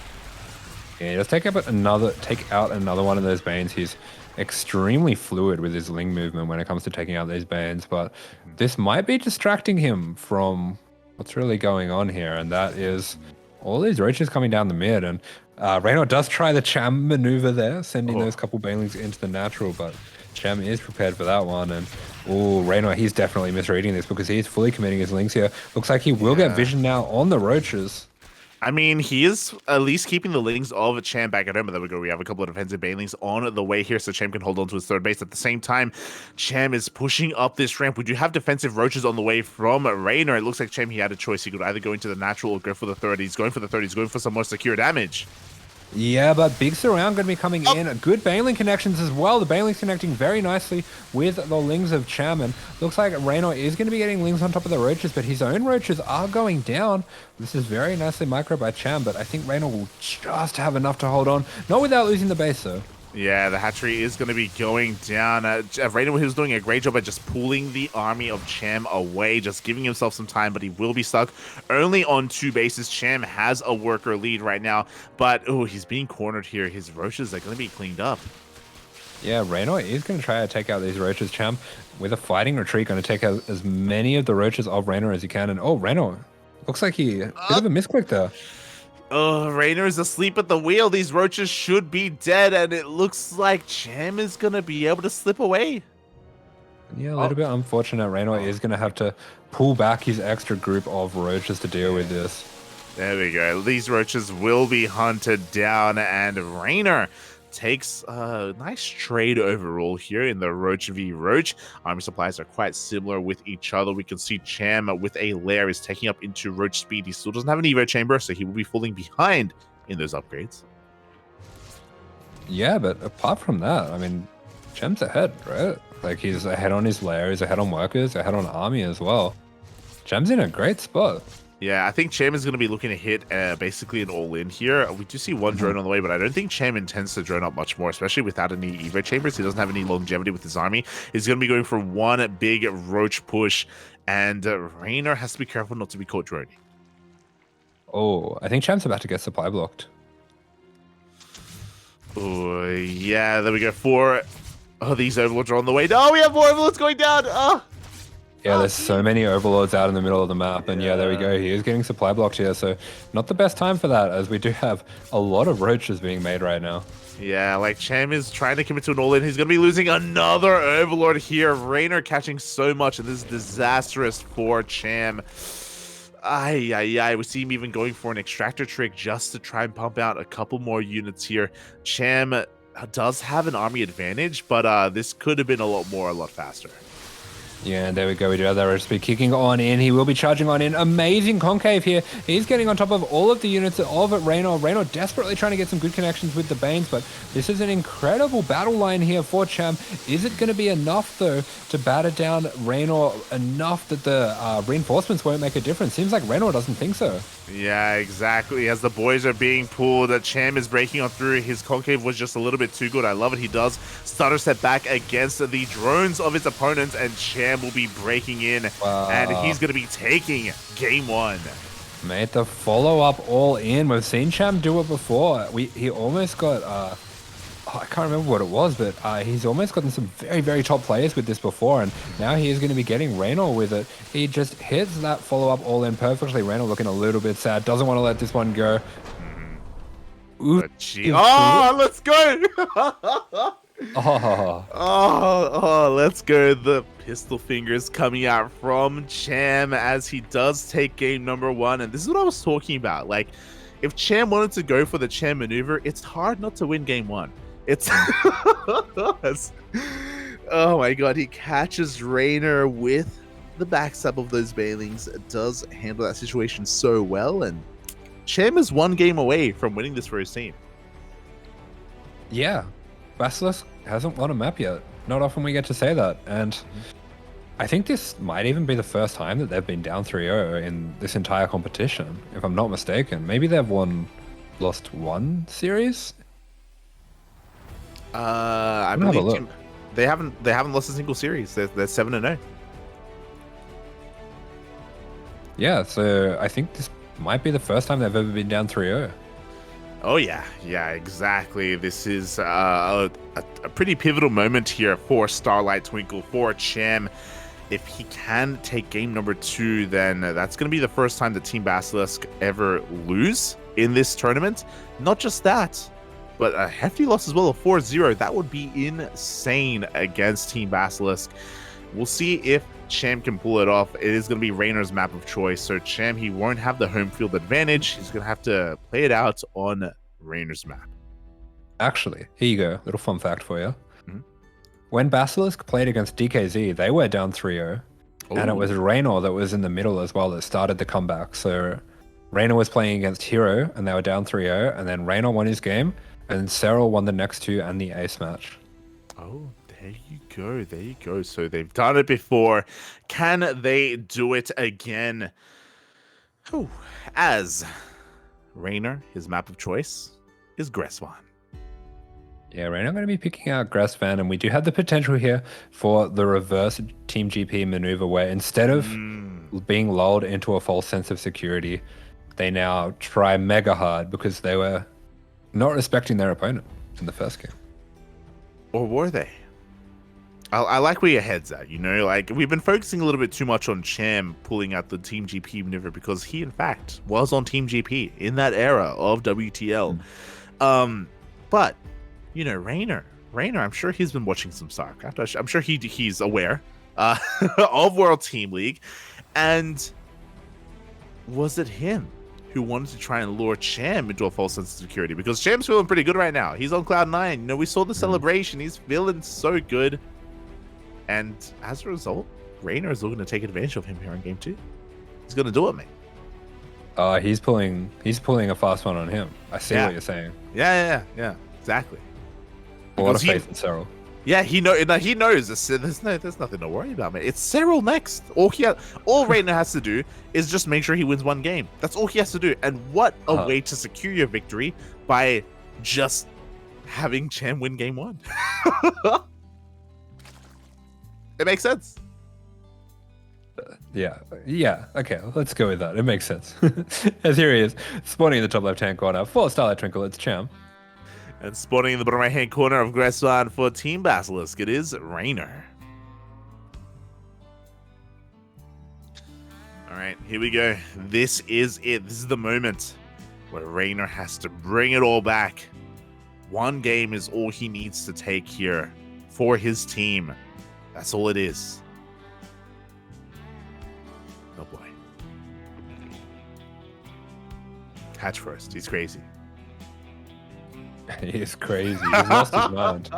Speaker 2: Yeah, let's take out another one of those Banes. He's extremely fluid with his Ling movement when it comes to taking out these Banes, but this might be distracting him from what's really going on here, and that is all these Roaches coming down the mid, and Reynor does try the Cham maneuver there, sending those couple Banelings into the natural, but Cham is prepared for that one, and Reynor, he's definitely misreading this because he's fully committing his links here. Looks like he will get vision now on the Roaches.
Speaker 1: I mean, he is at least keeping the lings of Cham back at home. But there we go. We have a couple of defensive banelings on the way here, so Cham can hold on to his third base. At the same time, Cham is pushing up this ramp. We do have defensive Roaches on the way from Reynor. It looks like Cham, he had a choice. He could either go into the natural or go for the third. He's going for the third. He's going for some more secure damage.
Speaker 2: Yeah, but big surround going to be coming in. Good Baneling connections as well. The Baneling's connecting very nicely with the lings of Cham, and looks like Reynor is going to be getting lings on top of the Roaches, but his own Roaches are going down. This is very nicely micro by Cham, but I think Reynor will just have enough to hold on. Not without losing the base, though.
Speaker 1: Yeah, the hatchery is going to be going down. Reynor was doing a great job at just pulling the army of Cham away, just giving himself some time, but he will be stuck only on 2 bases. Cham has a worker lead right now, but he's being cornered here. His Roaches are going to be cleaned up.
Speaker 2: Yeah, Reynor is going to try to take out these Roaches. Cham, with a fighting retreat, going to take out as many of the Roaches of Reynor as he can. And Reynor, looks like he bit of a misclick there.
Speaker 1: Reynor is asleep at the wheel. These Roaches should be dead, and it looks like Cham is going to be able to slip away.
Speaker 2: Yeah, a little bit unfortunate. Reynor is going to have to pull back his extra group of Roaches to deal with this. There
Speaker 1: we go. These Roaches will be hunted down, and Reynor takes a nice trade overall here in the Roach v Roach. Army supplies are quite similar with each other. We can see Cham with a lair is taking up into Roach speed. He still doesn't have an Evo chamber, so he will be falling behind in those upgrades.
Speaker 2: Yeah, but apart from that, I mean, Cham's ahead, right? Like, he's ahead on his lair, he's ahead on workers, ahead on army as well. Cham's in a great spot.
Speaker 1: Yeah, I think Cham is going to be looking to hit basically an all-in here. We do see one drone on the way, but I don't think Cham intends to drone up much more, especially without any Evo chambers. He doesn't have any longevity with his army. He's going to be going for one big Roach push, and Reynor has to be careful not to be caught droning.
Speaker 2: I think Cham's about to get supply blocked.
Speaker 1: Yeah, there we go. 4 these Overlords are on the way. No, we have more Overlords going down.
Speaker 2: Yeah, there's so many Overlords out in the middle of the map, and yeah, there we go. He is getting supply blocked here, so not the best time for that, as we do have a lot of Roaches being made right now.
Speaker 1: Yeah, like Cham is trying to commit to an all-in. He's going to be losing another Overlord here. Reynor catching so much, and this is disastrous for Cham. We see him even going for an extractor trick just to try and pump out a couple more units here. Cham does have an army advantage, but this could have been a lot faster.
Speaker 2: Yeah, and there we go. We do have that recipe kicking on in. He will be charging on in. Amazing concave here. He's getting on top of all of the units of Reynor. Reynor desperately trying to get some good connections with the Banes, but this is an incredible battle line here for Cham. Is it going to be enough, though, to batter down Reynor enough that the reinforcements won't make a difference? Seems like Reynor doesn't think so.
Speaker 1: Yeah, exactly. As the boys are being pulled, Cham is breaking on through. His concave was just a little bit too good. I love it. He does stutter step back against the drones of his opponents, and Cham will be breaking in, and he's going to be taking game 1.
Speaker 2: Mate, the follow-up all in. We've seen Cham do it before. He almost got... I can't remember what it was, but he's almost gotten some very, very top players with this before, and now he is going to be getting Reynor with it. He just hits that follow-up all in perfectly. Reynor looking a little bit sad, doesn't want to let this one go.
Speaker 1: Ooh, oh, let's go! Let's go. The pistol fingers coming out from Cham as he does take game number 1, and this is what I was talking about. Like, if Cham wanted to go for the Cham maneuver, it's hard not to win game 1. It's oh my god, he catches Reynor with the backstab of those Bailings, does handle that situation so well, and Cham is 1 game away from winning this for his team.
Speaker 2: Yeah, Basilisk hasn't won a map yet. Not often we get to say that, and I think this might even be the first time that they've been down 3-0 in this entire competition, if I'm not mistaken. Maybe they've lost 1 series?
Speaker 1: I believe they haven't lost a single series. They're 7-0.
Speaker 2: Yeah, so I think this might be the first time they've ever been down 3-0.
Speaker 1: Oh yeah, exactly. This is a pretty pivotal moment here for Starlight Twinkle, for Cham. If he can take game number 2, then that's going to be the first time that Team Basilisk ever lose in this tournament. Not just that, but a hefty loss as well, a 4-0. That would be insane against Team Basilisk. We'll see if Cham can pull it off. It is going to be Reynor's map of choice. So Cham, he won't have the home field advantage. He's going to have to play it out on Reynor's map.
Speaker 2: Actually, here you go. Little fun fact for you. When Basilisk played against DKZ, they were down 3-0. And it was Reynor that was in the middle as well that started the comeback. So Reynor was playing against Hero, and they were down 3-0. And then Reynor won his game, and Serral won the next 2 and the ace match.
Speaker 1: Oh, there you go. So they've done it before. Can they do it again? As Reynor, his map of choice is Gressvan.
Speaker 2: Yeah, Reynor going to be picking out Gressvan, and we do have the potential here for the reverse Team GP maneuver, where instead of being lulled into a false sense of security, they now try mega hard because they were not respecting their opponent in the first game.
Speaker 1: Or were they? I like where your head's at, like we've been focusing a little bit too much on Cham pulling out the Team GP maneuver because he in fact was on Team GP in that era of WTL. But Reynor, I'm sure he's been watching some StarCraft. I'm sure he's aware of World Team League. And was it him who wanted to try and lure Cham into a false sense of security? Because Cham's feeling pretty good right now. He's on cloud 9. We saw the celebration. He's feeling so good. And as a result, Reynor is looking to take advantage of him here in game 2. He's going to do it, mate.
Speaker 2: He's pulling a fast one on him. I see what you're saying.
Speaker 1: Yeah, exactly.
Speaker 2: A lot of faith in Serral.
Speaker 1: Yeah, he knows. There's nothing to worry about, man. It's Serral next. All Reynor has to do is just make sure he wins 1 game. That's all he has to do. And what a way to secure your victory by just having Cham win game 1. It makes sense.
Speaker 2: Yeah. Okay, let's go with that. It makes sense. As here he is, spawning in the top left-hand corner for Starlight Twinkle, it's Cham.
Speaker 1: And spawning in the bottom right-hand corner of Gressvan for Team Basilisk, it is Reynor. All right, here we go. This is it. This is the moment where Reynor has to bring it all back. 1 game is all he needs to take here for his team. That's all it is. Oh boy. Hatch first. He's crazy.
Speaker 2: He is crazy. He's lost his mind.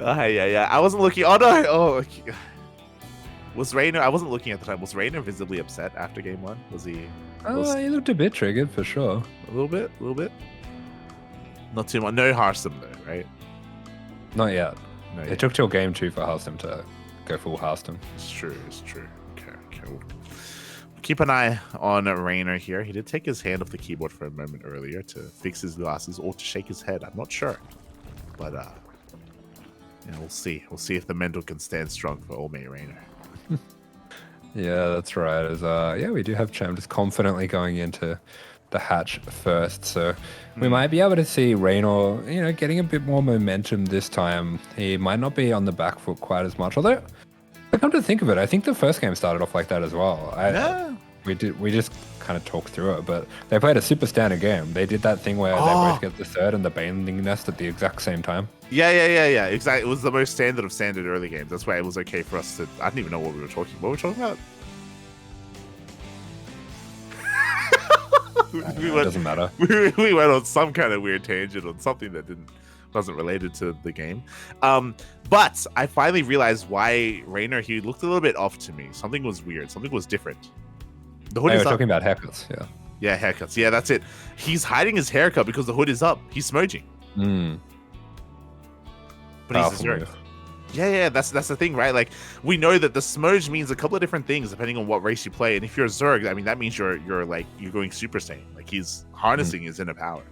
Speaker 1: Yeah. I wasn't looking. Oh no. Oh, okay. Was Reynor? I wasn't looking at the time. Was Reynor visibly upset after game one? Was he?
Speaker 2: He looked a bit triggered for sure.
Speaker 1: A little bit. Not too much. No Hearthstone though, right?
Speaker 2: Not yet.
Speaker 1: No,
Speaker 2: It took till game 2 for Hearthstone to go full Hearthstone.
Speaker 1: It's true. Okay, cool. Keep an eye on Reynor here. He did take his hand off the keyboard for a moment earlier to fix his glasses or to shake his head. I'm not sure, but we'll see. We'll see if the mental can stand strong for old mate Reynor.
Speaker 2: Yeah, that's right. As we do have Cham just confidently going into the hatch first, so we might be able to see Reynor, getting a bit more momentum this time. He might not be on the back foot quite as much, although I come to think of it, I think the first game started off like that as well. We just kind of talked through it, but they played a super standard game. They did that thing where they both get the third and the Baneling nest at the exact same time.
Speaker 1: Yeah. Exactly. It was the most standard of standard early games. That's why it was okay for us to. I didn't even know what we were talking. What were we talking about?
Speaker 2: It doesn't matter.
Speaker 1: We went on some kind of weird tangent on something that wasn't related to the game. But I finally realized why Reynor, he looked a little bit off to me. Something was weird. Something was different. The hood is up.
Speaker 2: Talking about haircuts, yeah.
Speaker 1: Yeah, haircuts. Yeah, that's it. He's hiding his haircut because the hood is up. He's smudging. But he's a Zerg. Yeah, that's the thing, right? Like, we know that the smudge means a couple of different things depending on what race you play. And if you're a Zerg, I mean, that means you're going Super Saiyan. Like, he's harnessing his inner power.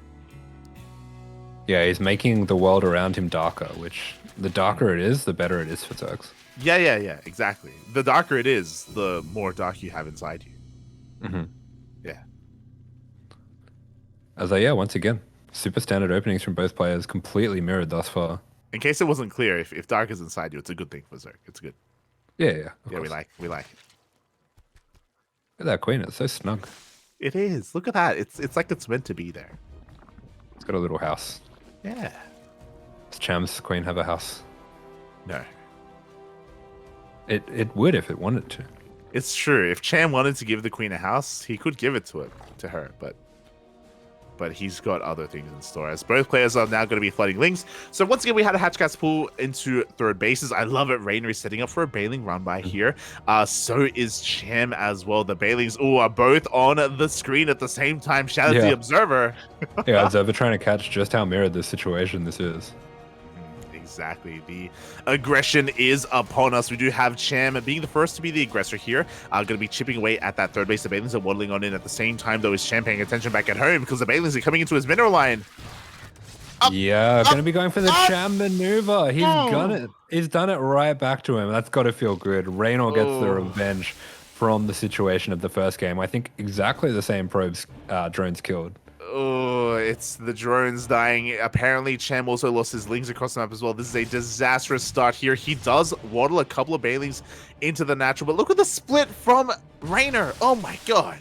Speaker 2: Yeah, he's making the world around him darker, which the darker it is, the better it is for Zergs.
Speaker 1: Yeah, exactly. The darker it is, the more dark you have inside you. Yeah.
Speaker 2: As once again, super standard openings from both players, completely mirrored thus far.
Speaker 1: In case it wasn't clear, if dark is inside you, it's a good thing for Zerg. It's good.
Speaker 2: Yeah.
Speaker 1: Yeah, we like it.
Speaker 2: Look at that queen, it's so snug.
Speaker 1: It is. Look at that. It's like it's meant to be there.
Speaker 2: It's got a little house.
Speaker 1: Yeah.
Speaker 2: Does Cham's queen have a house?
Speaker 1: No.
Speaker 2: It would if it wanted to.
Speaker 1: It's true. If Cham wanted to give the queen a house, he could give it to her, but he's got other things in store, as both players are now going to be flooding links. So once again, we had a Hatchcats pull into third bases. I love it. Reynor is setting up for a Baneling run by here. So is Cham as well. The Banelings are both on the screen at the same time. Shout out to the Observer.
Speaker 2: Observer trying to catch just how mirrored this situation this is.
Speaker 1: Exactly. The aggression is upon us. We do have Cham being the first to be the aggressor here. Going to be chipping away at that third base. The Banelings are waddling on in at the same time, though. Is Cham paying attention back at home because the Banelings are coming into his mineral line.
Speaker 2: Going to be going for the Cham maneuver. He's done it. He's done it right back to him. That's got to feel good. Reynor gets the revenge from the situation of the first game. I think exactly the same probes drones killed.
Speaker 1: Oh, it's the drones dying. Apparently, Cham also lost his lings across the map as well. This is a disastrous start here. He does waddle a couple of Banelings into the natural, but look at the split from Reynor. Oh my god.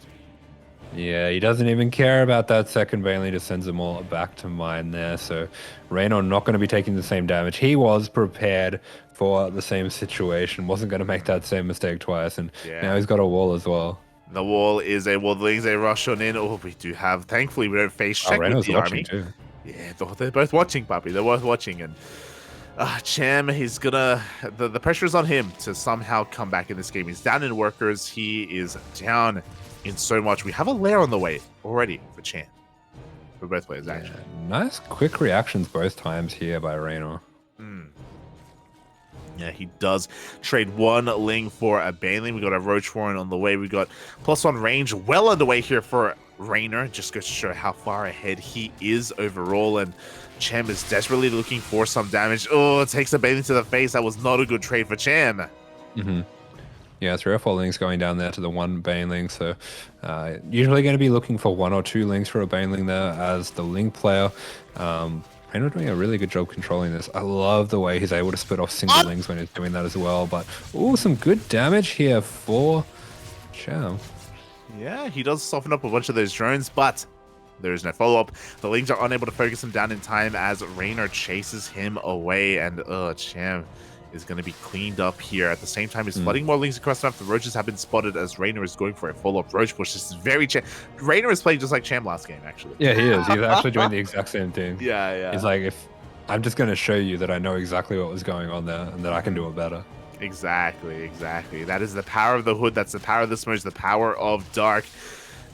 Speaker 2: Yeah, he doesn't even care about that second Baneling, just sends them all back to mine there. So Reynor not going to be taking the same damage. He was prepared for the same situation, wasn't going to make that same mistake twice, and now he's got a wall as well.
Speaker 1: The wall is a wall. The Lings, they rush on in. Oh, we do have. Thankfully, we don't face check with the army.
Speaker 2: Too.
Speaker 1: Yeah, they're both watching, puppy. They're both watching, and Cham, he's gonna. The pressure is on him to somehow come back in this game. He's down in workers. He is down in so much. We have a lair on the way already for Cham. For both players, actually.
Speaker 2: Nice, quick reactions both times here by Reynor.
Speaker 1: Yeah, he does trade one Ling for a Baneling. We got a Roach Warren on the way. We got +1 range well underway here for Reynor. Just goes to show how far ahead he is overall. And Cham is desperately looking for some damage. Oh, it takes a Baneling to the face. That was not a good trade for Cham.
Speaker 2: Yeah, 3 or 4 Lings going down there to the 1 Baneling. So usually going to be looking for 1 or 2 Lings for a Baneling there as the Ling player. Reynor doing a really good job controlling this. I love the way he's able to split off single Lings when he's doing that as well. But, some good damage here for Cham.
Speaker 1: Yeah, he does soften up a bunch of those drones, but there is no follow-up. The Lings are unable to focus him down in time as Reynor chases him away. And, Cham is going to be cleaned up here. At the same time, he's flooding more Lings across the map. The Roaches have been spotted as Reynor is going for a follow-up Roach push. This is very Reynor is playing just like Cham last game, actually.
Speaker 2: Yeah, he is. He's actually doing the exact same thing.
Speaker 1: Yeah.
Speaker 2: He's like, I'm just going to show you that I know exactly what was going on there and that I can do it better.
Speaker 1: Exactly. That is the power of the Hood. That's the power of the Smudge, the power of Dark.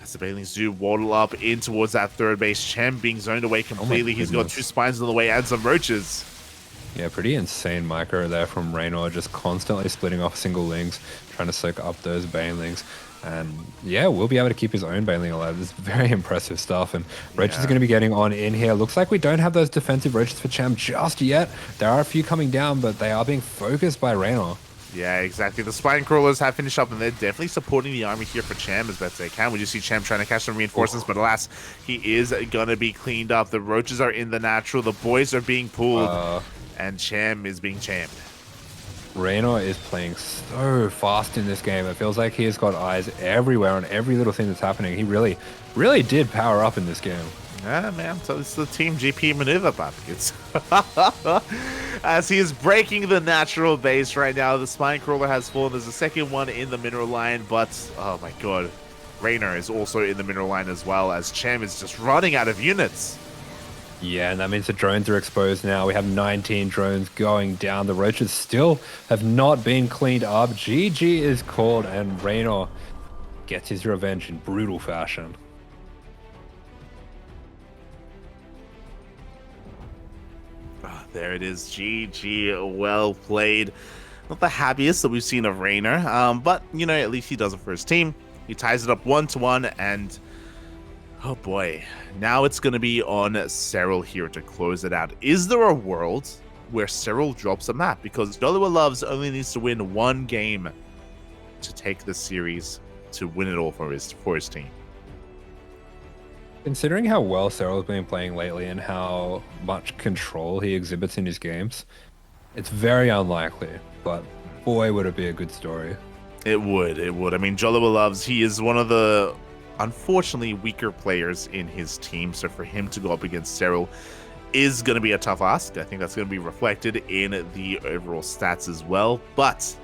Speaker 1: As the Bailings do waddle up in towards that third base. Cham being zoned away completely. He's got 2 spines on the way and some roaches.
Speaker 2: Yeah, pretty insane micro there from Reynor, just constantly splitting off single lings, trying to soak up those banelings. And yeah, we'll be able to keep his own baneling alive. This is very impressive stuff. And roaches are going to be getting on in here. Looks like we don't have those defensive roaches for Cham just yet. There are a few coming down, but they are being focused by Reynor.
Speaker 1: Yeah, exactly. The spine crawlers have finished up, and they're definitely supporting the army here for Cham as best they can. We just see Cham trying to catch some reinforcements, but alas, he is going to be cleaned up. The roaches are in the natural. The boys are being pulled, and Cham is being chammed.
Speaker 2: Reynor is playing so fast in this game. It feels like he has got eyes everywhere on every little thing that's happening. He really, really did power up in this game.
Speaker 1: Yeah, man. So it's the Team GP maneuver, Pappkins. As he is breaking the natural base right now. The spine crawler has fallen. There's a second one in the mineral line, but oh my god. Reynor is also in the mineral line as well, as Cham is just running out of units.
Speaker 2: Yeah, and that means the drones are exposed now. We have 19 drones going down. The roaches still have not been cleaned up. GG is called, and Reynor gets his revenge in brutal fashion.
Speaker 1: There it is. GG. Well played. Not the happiest that we've seen of Reynor, but, you know, at least he does it for his team. He ties it up 1-1, and oh boy, now it's going to be on Serral here to close it out. Is there a world where Serral drops a map? Because JoliwaLoves only needs to win 1 game to take the series, to win it all for his team.
Speaker 2: Considering how well Serral's been playing lately and how much control he exhibits in his games, it's very unlikely, but boy, would it be a good story.
Speaker 1: It would. I mean, JoliwaLoves, he is one of the, unfortunately, weaker players in his team, so for him to go up against Serral is going to be a tough ask. I think that's going to be reflected in the overall stats as well, but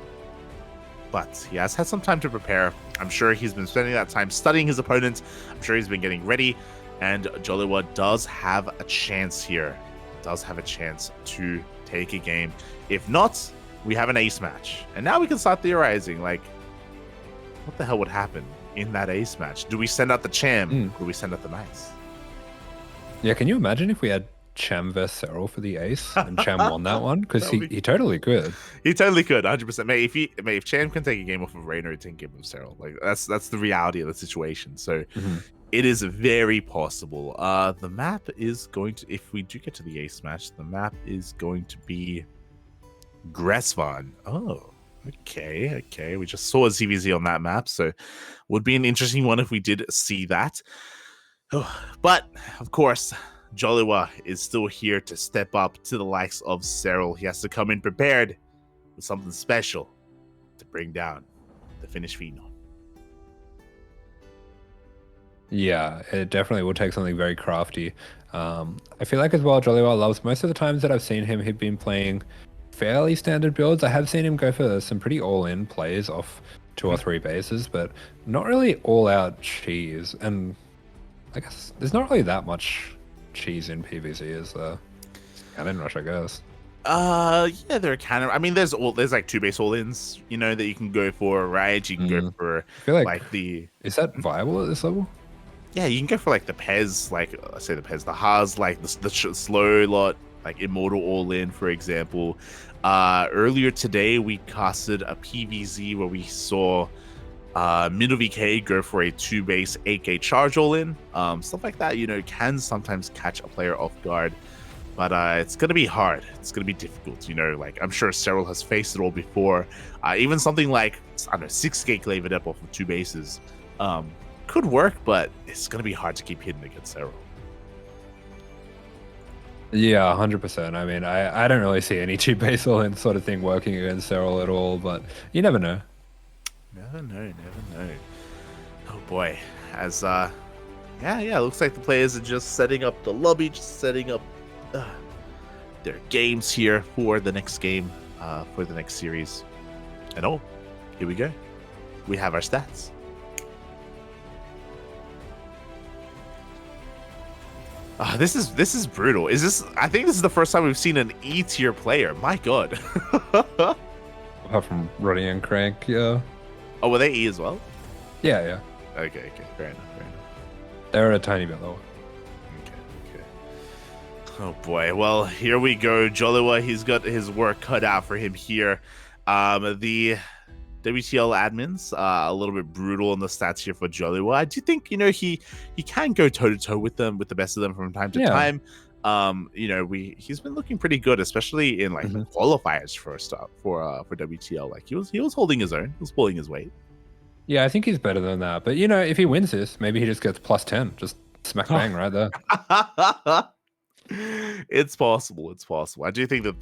Speaker 1: he has had some time to prepare. I'm sure he's been spending that time studying his opponent. I'm sure he's been getting ready, and Joliwa does have a chance here. Does have a chance to take a game. If not, we have an ace match. And now we can start theorizing, like, what the hell would happen in that ace match? Do we send out the Cham, or do we send out the Nice?
Speaker 2: Yeah, can you imagine if we had Cham vs Serral for the ace and Cham won that one? Because he totally could.
Speaker 1: He totally could, 100%. Mate, if Cham can take a game off of Reynor, he can give him Serral. Like, that's the reality of the situation. So it is very possible. The map is going to, if we do get to the ace match, the map is going to be Gresvan. Oh, okay. We just saw a ZVZ on that map, so would be an interesting one if we did see that. But of course, Joliwa is still here to step up to the likes of Serral. He has to come in prepared with something special to bring down the Finnish Phenom.
Speaker 2: Yeah, it definitely will take something very crafty. I feel like as well, JoliwaLoves, most of the times that I've seen him, he'd been playing fairly standard builds. I have seen him go for some pretty all-in plays off 2 or 3 bases, but not really all-out cheese. And I guess there's not really that much cheese in PvZ, is there? Cannon rush, I guess.
Speaker 1: Yeah, there are cannon. I mean, there's like 2 base all-ins, you know, that you can go for, right? You can go for,
Speaker 2: I feel
Speaker 1: like the.
Speaker 2: Is that viable at this level?
Speaker 1: Yeah, you can go for like the Pez, like I say the Pez, the Haas, like the slow lot, like Immortal all-in, for example. Earlier today, we casted a PvZ where we saw Middle VK go for a 2 base 8k charge all-in. Stuff like that, you know, can sometimes catch a player off guard. But it's going to be hard. It's going to be difficult, you know. Like, I'm sure Serral has faced it all before. Even something like, I don't know, 6k Clave Adept off of 2 bases could work, but it's going to be hard to keep hitting against Serral.
Speaker 2: Yeah, 100%. I mean, I don't really see any 2 base all-in sort of thing working against Serral at all, but you never know.
Speaker 1: Never know. Oh boy. As, yeah, looks like the players are just setting up the lobby, just setting up their games here for the next game, for the next series. And oh, here we go. We have our stats. This is brutal. Is this? I think this is the first time we've seen an E tier player. My God.
Speaker 2: Apart from Roddy and Crank, yeah.
Speaker 1: Oh, were they E as well?
Speaker 2: Yeah, yeah.
Speaker 1: Okay, fair enough.
Speaker 2: They're a tiny bit lower.
Speaker 1: Okay. Oh boy. Well, here we go. Joliwa, he's got his work cut out for him here. The WTL admins, a little bit brutal in the stats here for Joliwa. I do think, he can go toe to toe with them, with the best of them from time to time. He's been looking pretty good, especially in like qualifiers for WTL. Like he was holding his own, he was pulling his weight.
Speaker 2: Yeah, I think he's better than that. But if he wins this, maybe he just gets +10, just smack bang right there.
Speaker 1: It's possible. I do think that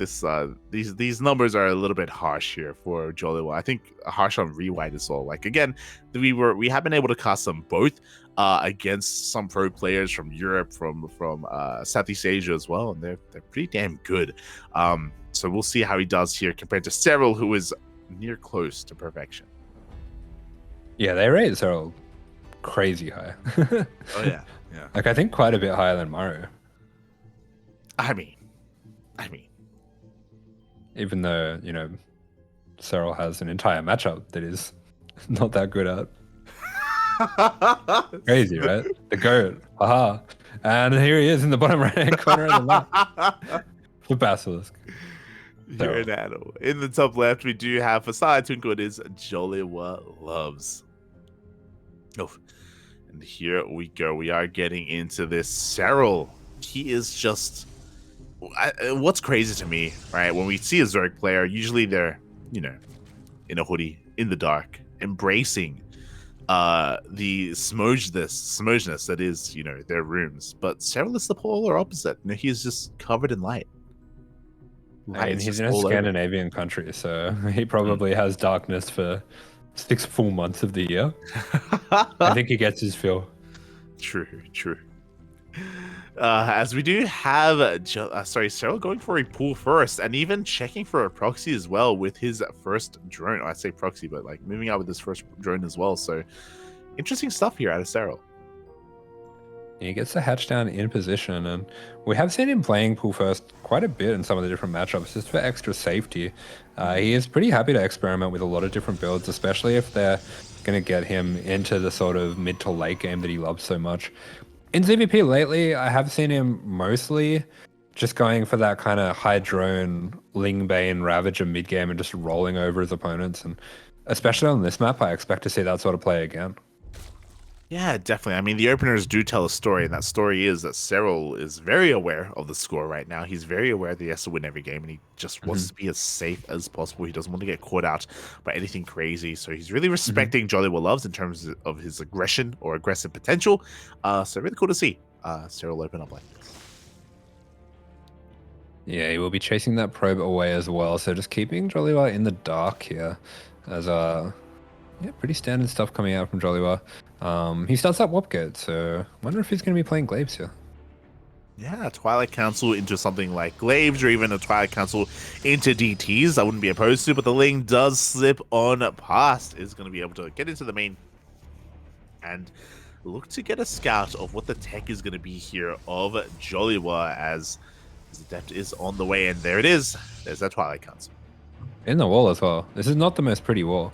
Speaker 1: these numbers are a little bit harsh here for Joliwa. I think harsh on Rewide as well. Like again, we have been able to cast them both against some pro players from Europe, from Southeast Asia as well, and they're pretty damn good. So we'll see how he does here compared to Serral, who is near close to perfection.
Speaker 2: Yeah, they rate Serral crazy high.
Speaker 1: Oh yeah.
Speaker 2: Like I think quite a bit higher than Mario.
Speaker 1: I mean,
Speaker 2: even though, Serral has an entire matchup that is not that good at. Crazy, right? The GOAT. Haha. And here he is in the bottom right-hand corner of the map. The Basilisk.
Speaker 1: You're an animal. In the top left, we do have for Starlight Twinkle, it is JoliwaLoves. Oh, and here we go. We are getting into this Serral. He is just... what's crazy to me, right? When we see a Zerg player, usually they're, in a hoodie, in the dark, embracing the smogeness that is, their rooms. But Serral is the polar opposite. He's just covered in light.
Speaker 2: And he's in a Scandinavian country, so he probably has darkness for 6 full months of the year. I think he gets his fill.
Speaker 1: True. As we do have Serral going for a pull first, and even checking for a proxy as well with his first drone. I say proxy, but like moving out with his first drone as well. So interesting stuff here out of Serral.
Speaker 2: He gets the hatch down in position, and we have seen him playing pull first quite a bit in some of the different matchups just for extra safety. He is pretty happy to experiment with a lot of different builds, especially if they're going to get him into the sort of mid to late game that he loves so much. In ZVP lately, I have seen him mostly just going for that kind of high drone, Lingbane, Ravager mid game and just rolling over his opponents. And especially on this map, I expect to see that sort of play again.
Speaker 1: Yeah, definitely. I mean, the openers do tell a story, and that story is that Serral is very aware of the score right now. He's very aware that he has to win every game, and he just wants to be as safe as possible. He doesn't want to get caught out by anything crazy. So he's really respecting JoliwaLoves in terms of his aggression or aggressive potential. So really cool to see Serral open up like this.
Speaker 2: Yeah, he will be chasing that probe away as well. So just keeping Joliwa in the dark here as pretty standard stuff coming out from Joliwa. He starts that warp gate, so I wonder if he's going to be playing Glaives here.
Speaker 1: Yeah, Twilight Council into something like Glaives, or even a Twilight Council into DTs. I wouldn't be opposed to, but the lane does slip on past. Is going to be able to get into the main and look to get a scout of what the tech is going to be here of Joliwa as the depth is on the way. And there it is. There's that Twilight Council.
Speaker 2: In the wall as well. This is not the most pretty wall.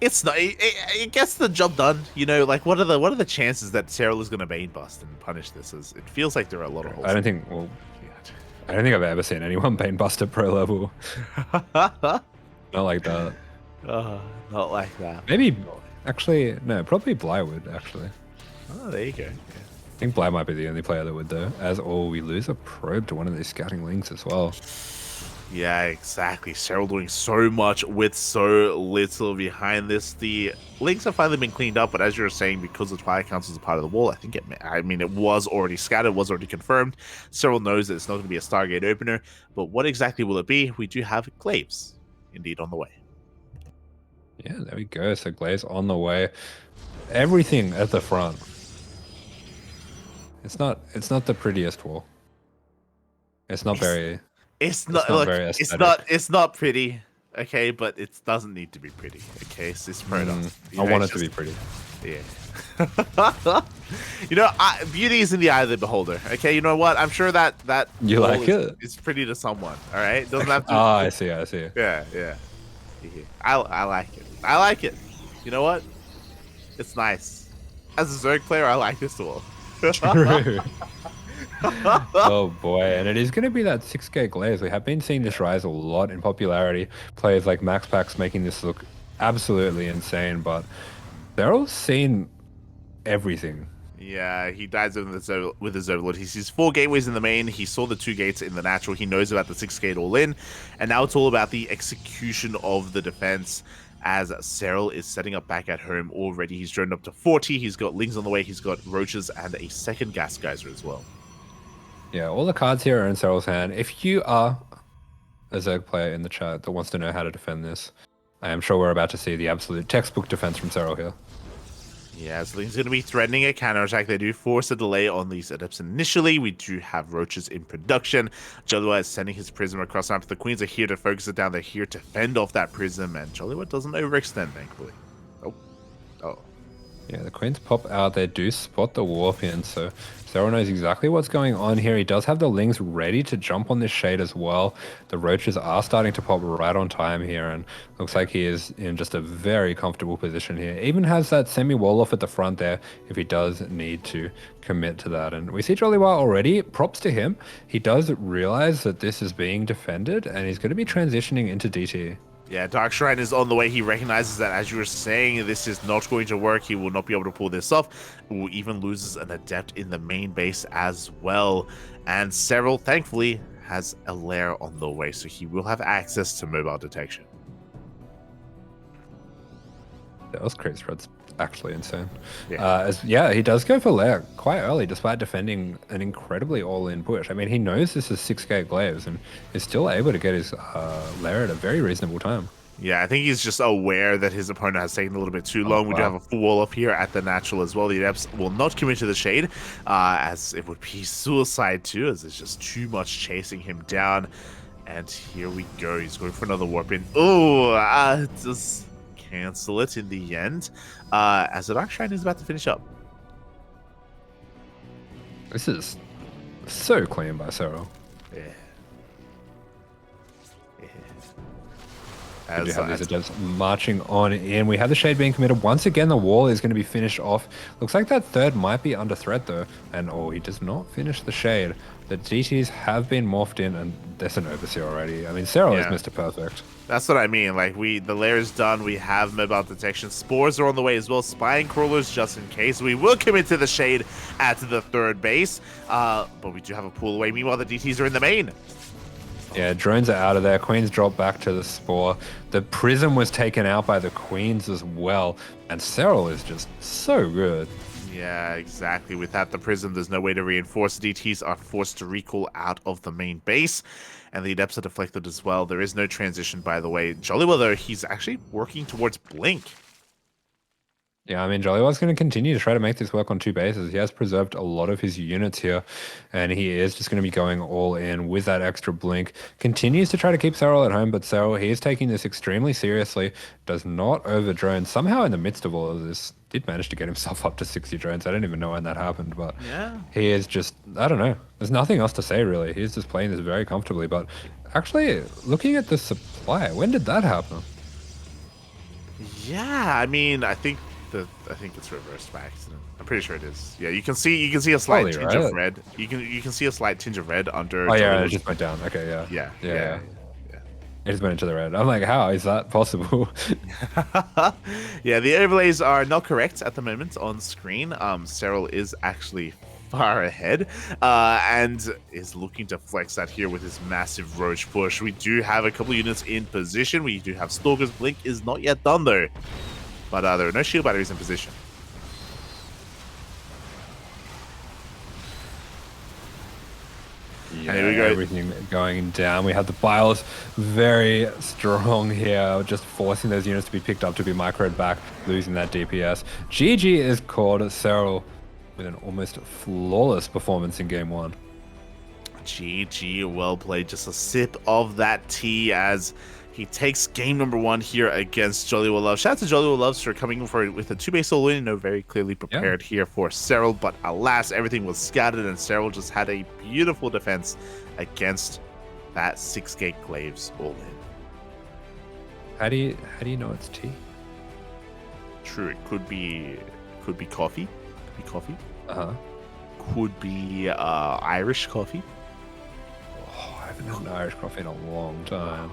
Speaker 1: It's not. It gets the job done. Like what are the chances that Serral is going to main bust and punish this? As it feels like there are a lot of holes.
Speaker 2: I don't think I've ever seen anyone main bust at pro level. Not like that.
Speaker 1: Not like that.
Speaker 2: Maybe actually no, probably Bly would actually.
Speaker 1: Oh, there you go. Yeah.
Speaker 2: I think Bly might be the only player that would though. As we lose a probe to one of these scouting links as well.
Speaker 1: Yeah, exactly. Serral doing so much with so little behind this. The links have finally been cleaned up, but as you were saying, because the Twilight Council is a part of the wall, it was already scattered, was already confirmed. Serral knows that it's not going to be a Stargate opener, but what exactly will it be? We do have Glaives indeed on the way.
Speaker 2: Yeah, there we go. So Glaives on the way. Everything at the front. It's not the prettiest wall. It's not very...
Speaker 1: It's not pretty, okay, but it doesn't need to be pretty, okay? It's product.
Speaker 2: I want it to be pretty.
Speaker 1: Yeah. You know, beauty is in the eye of the beholder. Okay, you know what? I'm sure that
Speaker 2: You
Speaker 1: wall
Speaker 2: like it?
Speaker 1: is pretty to someone. All right, doesn't have to.
Speaker 2: Ah, I see. I see.
Speaker 1: Yeah, yeah. I like it. I like it. You know what? It's nice. As a Zerg player, I like this wall.
Speaker 2: True. Oh boy, and it is going to be that 6K glaze. We have been seeing this rise a lot in popularity. Players like MaxPax making this look absolutely insane, but they're all seeing everything.
Speaker 1: Yeah, he dies with his Overlord. He sees 4 gateways in the main. He saw the 2 gates in the natural. He knows about the 6 gate all in. And now it's all about the execution of the defense as Serral is setting up back at home already. He's droned up to 40. He's got Lings on the way. He's got Roaches and a second Gas Geyser as well.
Speaker 2: Yeah, all the cards here are in Serral's hand. If you are a Zerg player in the chat that wants to know how to defend this, I am sure we're about to see the absolute textbook defense from Serral here.
Speaker 1: Yeah, so Ling's going to be threatening a counterattack. They do force a delay on these adepts initially. We do have Roaches in production. Joliwa is sending his Prism across onto the Queens. Are here to focus it down. They're here to fend off that Prism, and Joliwa doesn't overextend, thankfully. Oh.
Speaker 2: Yeah, the Queens pop out. They do spot the warp in, so Serral knows exactly what's going on here. He does have the Lings ready to jump on this shade as well. The Roaches are starting to pop right on time here, and looks like he is in just a very comfortable position here. Even has that semi-wall off at the front there if he does need to commit to that. And we see Joliwa already. Props to him. He does realize that this is being defended, and he's going to be transitioning into DT.
Speaker 1: Yeah, Dark Shrine is on the way. He recognizes that, as you were saying, this is not going to work. He will not be able to pull this off. Who even loses an adept in the main base as well. And Serral, thankfully, has a lair on the way, so he will have access to mobile detection.
Speaker 2: That was crit spread's actually insane.
Speaker 1: Yeah.
Speaker 2: He does go for lair quite early, despite defending an incredibly all-in push. I mean, he knows this is 6K glaives and is still able to get his lair at a very reasonable time.
Speaker 1: Yeah, I think he's just aware that his opponent has taken a little bit too long. We do have a full wall up here at the natural as well. The adepts will not commit to the shade, as it would be suicide too, as there's just too much chasing him down. And here we go. He's going for another warp in. Oh, just cancel it in the end, as the Dark Shrine is about to finish up.
Speaker 2: This is so clean by Serral.
Speaker 1: Yeah.
Speaker 2: We do have these adepts marching on in. We have the shade being committed. Once again, the wall is going to be finished off. Looks like that third might be under threat though. And he does not finish the shade. The GTs have been morphed in, and there's an overseer already. I mean, Serral is Mr. Perfect.
Speaker 1: That's what I mean. Like, the lair is done. We have mobile detection. Spores are on the way as well. Spine crawlers just in case. We will commit to the shade at the third base. But we do have a pull away. Meanwhile, the DTs are in the main.
Speaker 2: Yeah, drones are out of there. Queens drop back to the spore. The Prism was taken out by the Queens as well. And Serral is just so good.
Speaker 1: Yeah, exactly. Without the Prism, there's no way to reinforce. DTs are forced to recall out of the main base. And the Adepts are deflected as well. There is no transition, by the way. Joliwa, though, he's actually working towards Blink.
Speaker 2: Yeah, I mean, Joliwa's going to continue to try to make this work on 2 bases. He has preserved a lot of his units here, and he is just going to be going all in with that extra blink. Continues to try to keep Serral at home, but Serral, he is taking this extremely seriously, does not over-drone. Somehow in the midst of all of this, did manage to get himself up to 60 drones. I don't even know when that happened, but he is just, I don't know. There's nothing else to say, really. He's just playing this very comfortably, but actually, looking at the supply, when did that happen?
Speaker 1: Yeah, I mean, I think it's reversed by accident. I'm pretty sure it is. Yeah, you can see a slight tinge of red. You can see a slight tinge of red under.
Speaker 2: Oh yeah, it just went down. Okay, yeah. Yeah. It just went into the red. I'm like, how is that possible?
Speaker 1: Yeah, the overlays are not correct at the moment on screen. Serral is actually far ahead, and is looking to flex that here with his massive Roach push. We do have a couple units in position. We do have Stalker's Blink is not yet done though. But there are no shield batteries in position.
Speaker 2: Yeah, here we go. Everything going down. We have the Biles very strong here, just forcing those units to be picked up to be microed back, losing that DPS. GG is called. Serral with an almost flawless performance in game 1.
Speaker 1: GG, well played. Just a sip of that tea as He takes game number 1 here against JoliwaLoves. Shout out to JoliwaLoves for coming in with a 2-base solo win. Very clearly prepared here for Serral, but alas, everything was scattered, and Serral just had a beautiful defense against that 6-gate Glaives all in.
Speaker 2: How do you know it's tea?
Speaker 1: True, it could be coffee. Could be coffee. Could be Irish coffee.
Speaker 2: Oh, I haven't had an Irish coffee in a long time.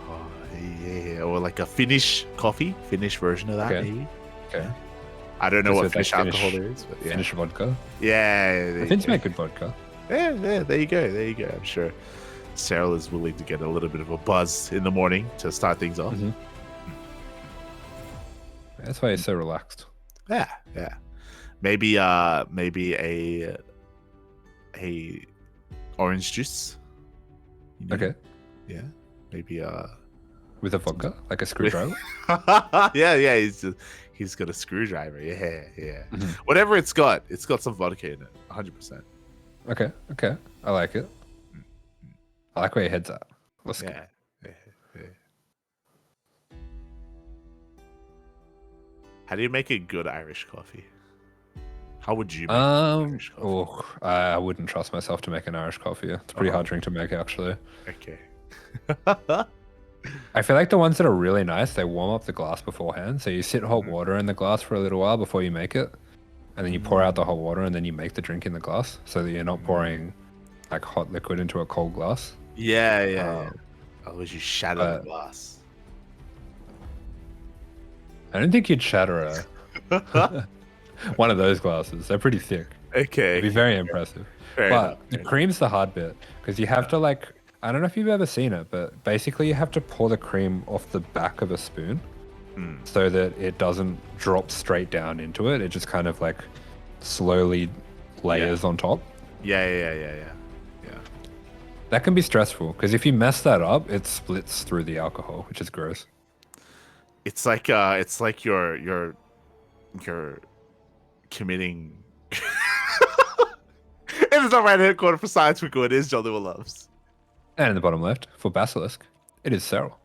Speaker 1: Yeah, or like a Finnish coffee, Finnish version of that, maybe.
Speaker 2: Okay.
Speaker 1: I don't know what Finnish
Speaker 2: like
Speaker 1: alcohol there is, but yeah.
Speaker 2: Finnish vodka.
Speaker 1: Yeah,
Speaker 2: The Finns make good vodka.
Speaker 1: Yeah, there you go. I'm sure Serral is willing to get a little bit of a buzz in the morning to start things off.
Speaker 2: That's why he's so relaxed.
Speaker 1: Yeah. Maybe a orange juice.
Speaker 2: Okay.
Speaker 1: Yeah. Maybe
Speaker 2: with a vodka, like a screwdriver.
Speaker 1: yeah. He's got a screwdriver. Yeah. Whatever it's got some vodka in it. 100%.
Speaker 2: Okay. I like it. I like where your head's at. Let's go.
Speaker 1: Yeah. How do you make a good Irish coffee? How would you make Irish coffee?
Speaker 2: Oh, I wouldn't trust myself to make an Irish coffee. It's a pretty hard drink to make, actually.
Speaker 1: Okay.
Speaker 2: I feel like the ones that are really nice, they warm up the glass beforehand. So you sit hot water in the glass for a little while before you make it. And then you pour out the hot water and then you make the drink in the glass. So that you're not pouring like hot liquid into a cold glass.
Speaker 1: Yeah. Otherwise you shatter the glass.
Speaker 2: I don't think you'd shatter one of those glasses. They're pretty thick.
Speaker 1: Okay.
Speaker 2: It'd be very impressive. But the cream's the hard bit because you have to I don't know if you've ever seen it, but basically you have to pour the cream off the back of a spoon so that it doesn't drop straight down into it. It just kind of slowly layers on top.
Speaker 1: Yeah.
Speaker 2: That can be stressful because if you mess that up, it splits through the alcohol, which is gross.
Speaker 1: It's like you're committing. It is not right hand corner for Starlight Twinkle. It is JoliwaLoves.
Speaker 2: And in the bottom left for BASILISK, it is Serral.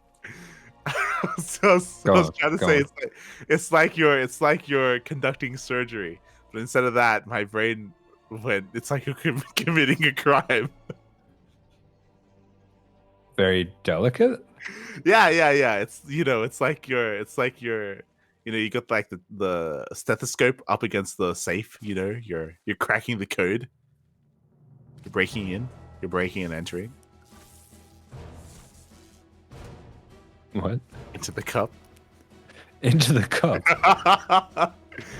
Speaker 1: so I was trying to say it's like you're conducting surgery, but instead of that, my brain went. It's like you're committing a crime.
Speaker 2: Very delicate.
Speaker 1: Yeah. It's it's like you're you got the stethoscope up against the safe. You're cracking the code. You're breaking in. You're breaking and entering.
Speaker 2: What?
Speaker 1: Into the cup.
Speaker 2: Into the cup.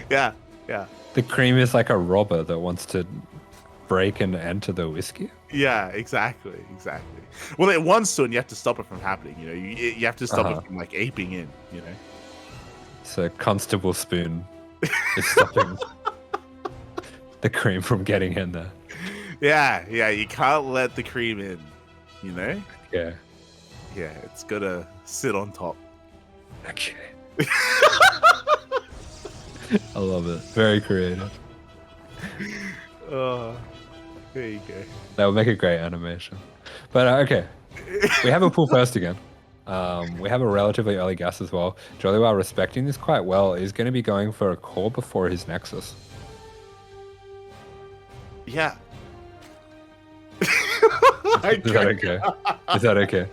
Speaker 1: Yeah.
Speaker 2: The cream is like a robber that wants to break and enter the whiskey.
Speaker 1: Yeah, exactly. Well, it wants to, and you have to stop it from happening. You have to stop it from aping in.
Speaker 2: So Constable Spoon is stopping the cream from getting in there.
Speaker 1: Yeah. You can't let the cream in.
Speaker 2: Yeah.
Speaker 1: Yeah, it's gotta sit on top.
Speaker 2: Okay. I love it. Very creative.
Speaker 1: There you go.
Speaker 2: That would make a great animation. But okay, we have a pull first again. We have a relatively early gas as well. Joliwa, respecting this quite well, is going to be going for a core before his Nexus.
Speaker 1: Yeah.
Speaker 2: Is that okay? Is that okay?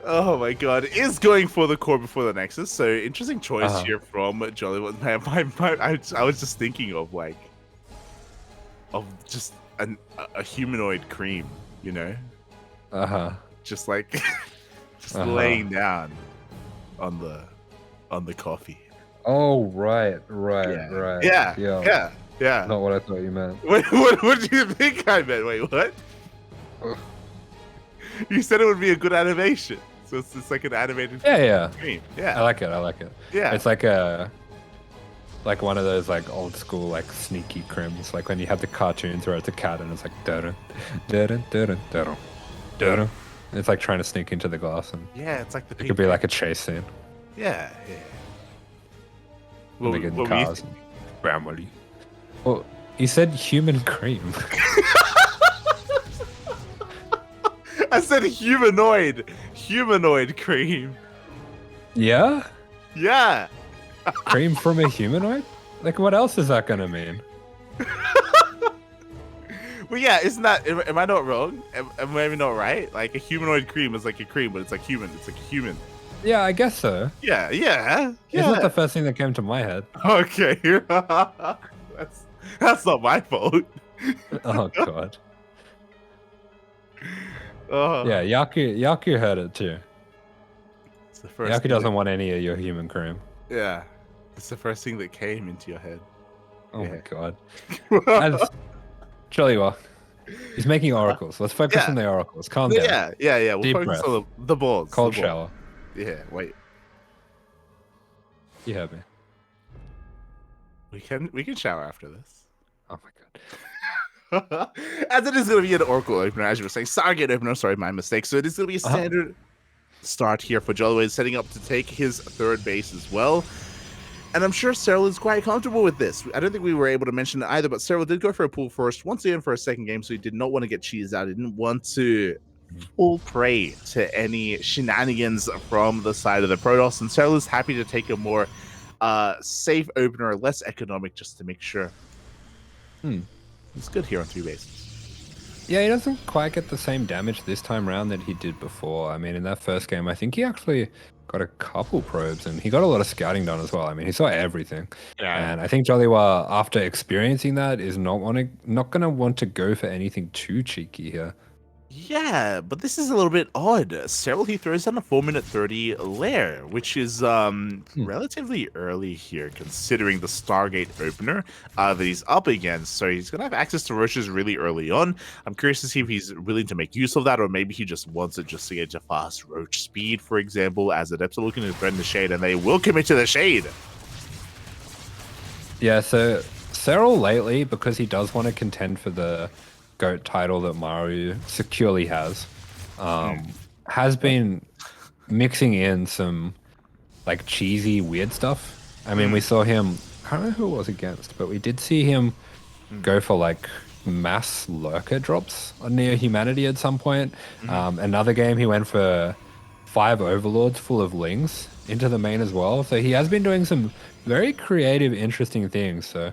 Speaker 1: Oh my god, is going for the core before the Nexus. So interesting choice here from Joliwa. I was just thinking of just a humanoid cream, just laying down on the coffee.
Speaker 2: Oh right.
Speaker 1: Yeah.
Speaker 2: Not what I thought you meant.
Speaker 1: What do you think I meant? Wait, what? You said it would be a good animation, so it's like an animated cream. Yeah,
Speaker 2: I like it.
Speaker 1: Yeah,
Speaker 2: it's like one of those old school sneaky crims, like when you have the cartoons where it's a cat and it's like da-dun, da-dun, da-dun, da-dun, da-dun. It's like trying to sneak into the glass, and
Speaker 1: it's like
Speaker 2: it could be like a chase scene.
Speaker 1: Yeah.
Speaker 2: When they get in cars and family. Well, he said human cream.
Speaker 1: I said humanoid. Humanoid cream.
Speaker 2: Yeah?
Speaker 1: Yeah.
Speaker 2: Cream from a humanoid? Like, what else is that gonna mean?
Speaker 1: Well, yeah, isn't that? Am I not wrong? Am I not right? Like a humanoid cream is like a cream, but it's like human. It's like a human.
Speaker 2: Yeah, I guess so.
Speaker 1: Yeah, yeah,
Speaker 2: It's not
Speaker 1: yeah.
Speaker 2: the first thing that came to my head.
Speaker 1: Okay, that's not my fault.
Speaker 2: Oh god.
Speaker 1: Oh,
Speaker 2: Yeah, Yaku heard it too.
Speaker 1: it's the first.
Speaker 2: Yaku
Speaker 1: thing
Speaker 2: doesn't want any of your human cream.
Speaker 1: Yeah, it's the first thing that came into your head.
Speaker 2: Oh
Speaker 1: Yeah.
Speaker 2: my god. As Joliwa, he's making oracles. Let's focus
Speaker 1: Yeah.
Speaker 2: on the oracles. Calm down.
Speaker 1: Yeah. We'll
Speaker 2: Deep
Speaker 1: focus
Speaker 2: breath.
Speaker 1: on the balls.
Speaker 2: Cold
Speaker 1: the balls.
Speaker 2: shower.
Speaker 1: Yeah, wait.
Speaker 2: You heard me.
Speaker 1: We can shower after this.
Speaker 2: Oh my god.
Speaker 1: As it is going to be an Oracle opener, as you were saying. Stargate opener, sorry, my mistake. So it is going to be a standard start here for Joliwa, setting up to take his third base as well. And I'm sure Serral is quite comfortable with this. I don't think we were able to mention it either, but Serral did go for a pull first, once again for a second game, so he did not want to get cheesed out. He didn't want to fall prey to any shenanigans from the side of the Protoss, and Serral is happy to take a more safe opener, less economic, just to make sure. He's good here on 3 bases.
Speaker 2: Yeah, he doesn't quite get the same damage this time around that he did before. I mean, in that first game, I think he actually got a couple probes, and he got a lot of scouting done as well. I mean, he saw everything.
Speaker 1: Yeah.
Speaker 2: And I think Joliwa, after experiencing that, is not going to want to go for anything too cheeky here.
Speaker 1: Yeah, but this is a little bit odd. Serral, he throws down a 4-minute 30 lair, which is relatively early here, considering the Stargate opener that he's up against. So he's going to have access to Roaches really early on. I'm curious to see if he's willing to make use of that, or maybe he just wants it just to get to fast Roach speed, for example, as Adepts are looking to threaten the Shade, and they will commit to the Shade.
Speaker 2: Yeah, so Serral lately, because he does want to contend for the GOAT title that Maru securely has been mixing in some like cheesy weird stuff. I mean, we saw him, I can't remember who it was against, but we did see him go for like mass lurker drops on near humanity at some point. Another game he went for 5 overlords full of lings into the main as well. So he has been doing some very creative, interesting things. So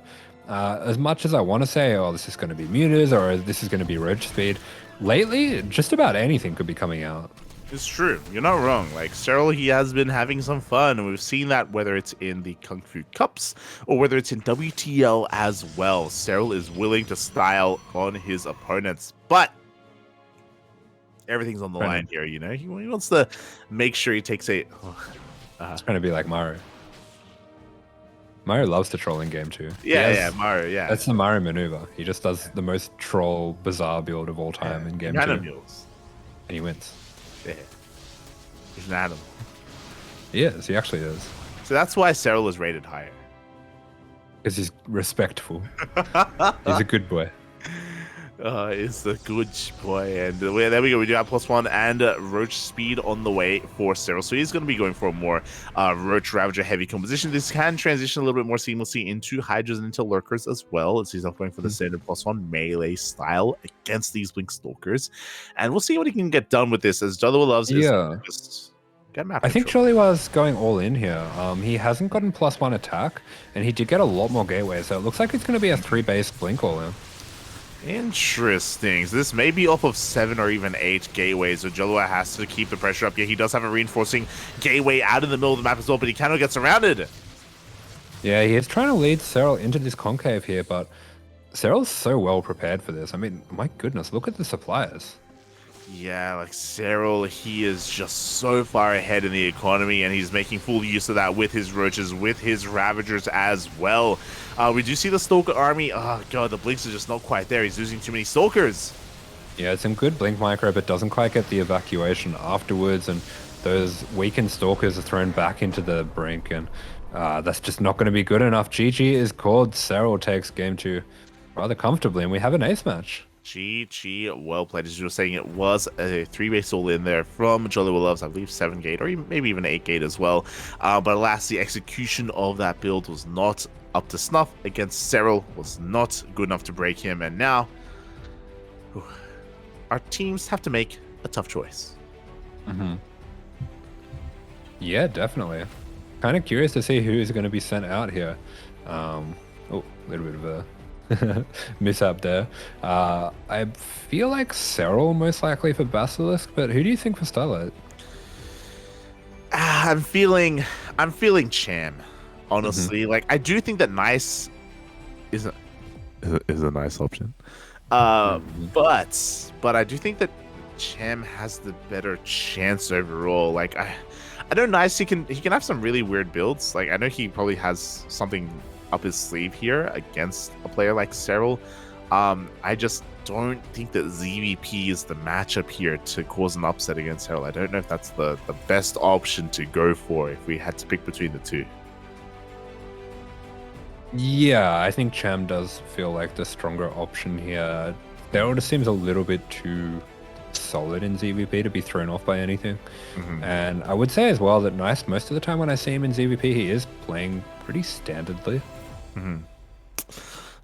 Speaker 2: as much as I want to say, oh, this is going to be mutas or this is going to be roach speed, lately, just about anything could be coming out.
Speaker 1: It's true. You're not wrong. Like, Serral, he has been having some fun, and we've seen that whether it's in the Kung Fu Cups or whether it's in WTL as well. Serral is willing to style on his opponents, but everything's on the line here, you know? He wants to make sure he takes a...
Speaker 2: It's going to be like Maru. Mario loves the trolling game too.
Speaker 1: Yeah, Mario, yeah.
Speaker 2: That's the Mario maneuver. He just does the most troll, bizarre build of all time in game 2. And he wins.
Speaker 1: Yeah. He's an Adam.
Speaker 2: He is. He actually is.
Speaker 1: So that's why Serral is rated higher.
Speaker 2: Because he's respectful. He's a good boy.
Speaker 1: Is the good boy, and there we go. We do have +1 and Roach speed on the way for Serral, so he's going to be going for a more Roach Ravager heavy composition. This can transition a little bit more seamlessly into Hydras and into Lurkers as well, as he's not going for the standard +1 melee style against these Blink Stalkers, and we'll see what he can get done with this, as JoliwaLoves is just
Speaker 2: I think Joliwa's going all in here. He hasn't gotten +1 attack, and he did get a lot more gateways, so it looks like it's going to be a 3-base Blink all in.
Speaker 1: Interesting. So this may be off of 7 or even 8 gateways, so Joliwa has to keep the pressure up. Yeah, he does have a reinforcing gateway out in the middle of the map as well, but he cannot get surrounded.
Speaker 2: Yeah, he is trying to lead Serral into this concave here, but Serral's so well prepared for this. I mean, my goodness, look at the suppliers.
Speaker 1: Yeah, like Serral, he is just so far ahead in the economy, and he's making full use of that with his Roaches, with his Ravagers as well. We do see the Stalker army. Oh god, the Blinks are just not quite there. He's losing too many Stalkers.
Speaker 2: Yeah, it's some good Blink micro, but doesn't quite get the evacuation afterwards, and those weakened Stalkers are thrown back into the brink, and that's just not going to be good enough. GG is called. Serral takes game 2 rather comfortably, and we have an ace match.
Speaker 1: GG, well played. As you were saying, it was a 3-base all in there from JoliwaLoves, I believe 7 gate, or maybe even 8 gate as well. But alas, the execution of that build was not up to snuff against Serral, was not good enough to break him, and now our teams have to make a tough choice.
Speaker 2: Yeah, definitely. Kind of curious to see who is going to be sent out here. Oh, a little bit of a mishap there. I feel like Serral most likely for Basilisk, but who do you think for Starlight?
Speaker 1: I'm feeling Cham, honestly. Like, I do think that Nice is a nice option. But I do think that Cham has the better chance overall. Like, I know Nice, he can have some really weird builds. Like, I know he probably has something up his sleeve here against a player like Serral. I just don't think that ZVP is the matchup here to cause an upset against Serral. I don't know if that's the best option to go for if we had to pick between the two.
Speaker 2: Yeah, I think Cham does feel like the stronger option here. Serral just seems a little bit too solid in ZVP to be thrown off by anything. And I would say as well that Nice, most of the time when I see him in ZVP, he is playing pretty standardly.